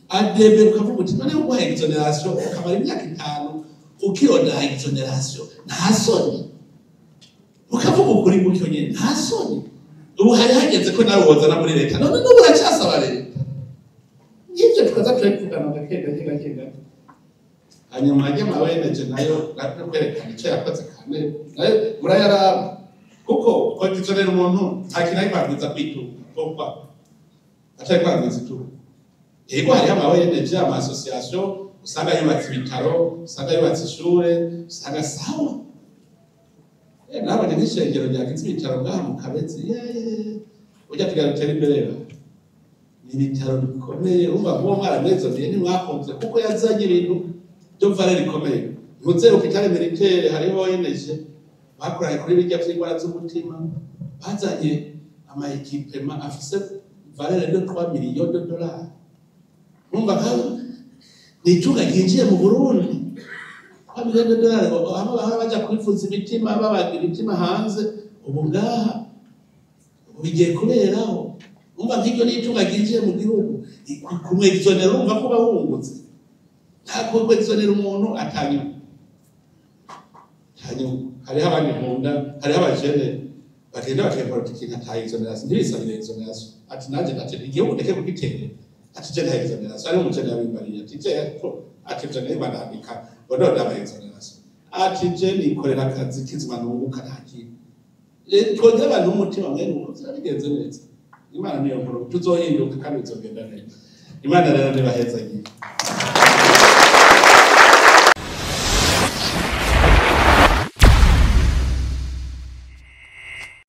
adebe ukavuga uti none uguha exoneration ukamara imyaka 5 ukirona exoneration nta soni ukavuga ukuri gutyo nyene nta soni ubu hari hageze ko nawe wozana muri leta none n'ubu uracyasaba leta ibyo tukaza turabivugana gake hanyuma y'amaweneje nayo nakwerekana icyo yakoze kandi nayo murayaraba kuko kondizionera umuntu ntakintu kwagwiza kwituka atari kwagwiza itu yego hari amaweneje ama association usanga yubatse ibitaro usanga yubatse ishure usanga sawa nabanye n'ishengero ryagize ibitaro ngaha mu Kabezi ujya tugatera imbere ni ibitaro bikomeye umva ngo mwaramwezo ni mwakonze kuko yazanye ibintu byo valeur ikomeye ntuze hôpital militaire hariho yeneje bakoraye kuri bijya by'indwara z'umutima bazanye ama equipement afise valeur de 3 millions de dollars umva ngaho ni cyuga ginjiye mu Burundi 3 millions de dollars aba baja kwifuza imitima babagira imitima hanze ubu ngaha bigiye kuberaho umva nk'ibyo ni cyuga ginjiye mu gihugu kumwe exonera umva ko bahungutse ntabwo kwexonera umuntu atanyuma hariho abandi nkunda hariho abajene bagenda bakemura ikintu ataye exoneration ntibisabire exoneration ati nanjye ati igihugu ndeke kugitera ati je nta exoneration ari umujene yabimbariye ati je ati je niba ndandika bodo ndaba exoneration ati je nikorera akazi kizima n'ubuka ntaki twongera abantu umutima mwene uko zarabigenze neza Imana niyo nkuru tuzohinduka kandi bizogenda neza Imana rero nibahezagiye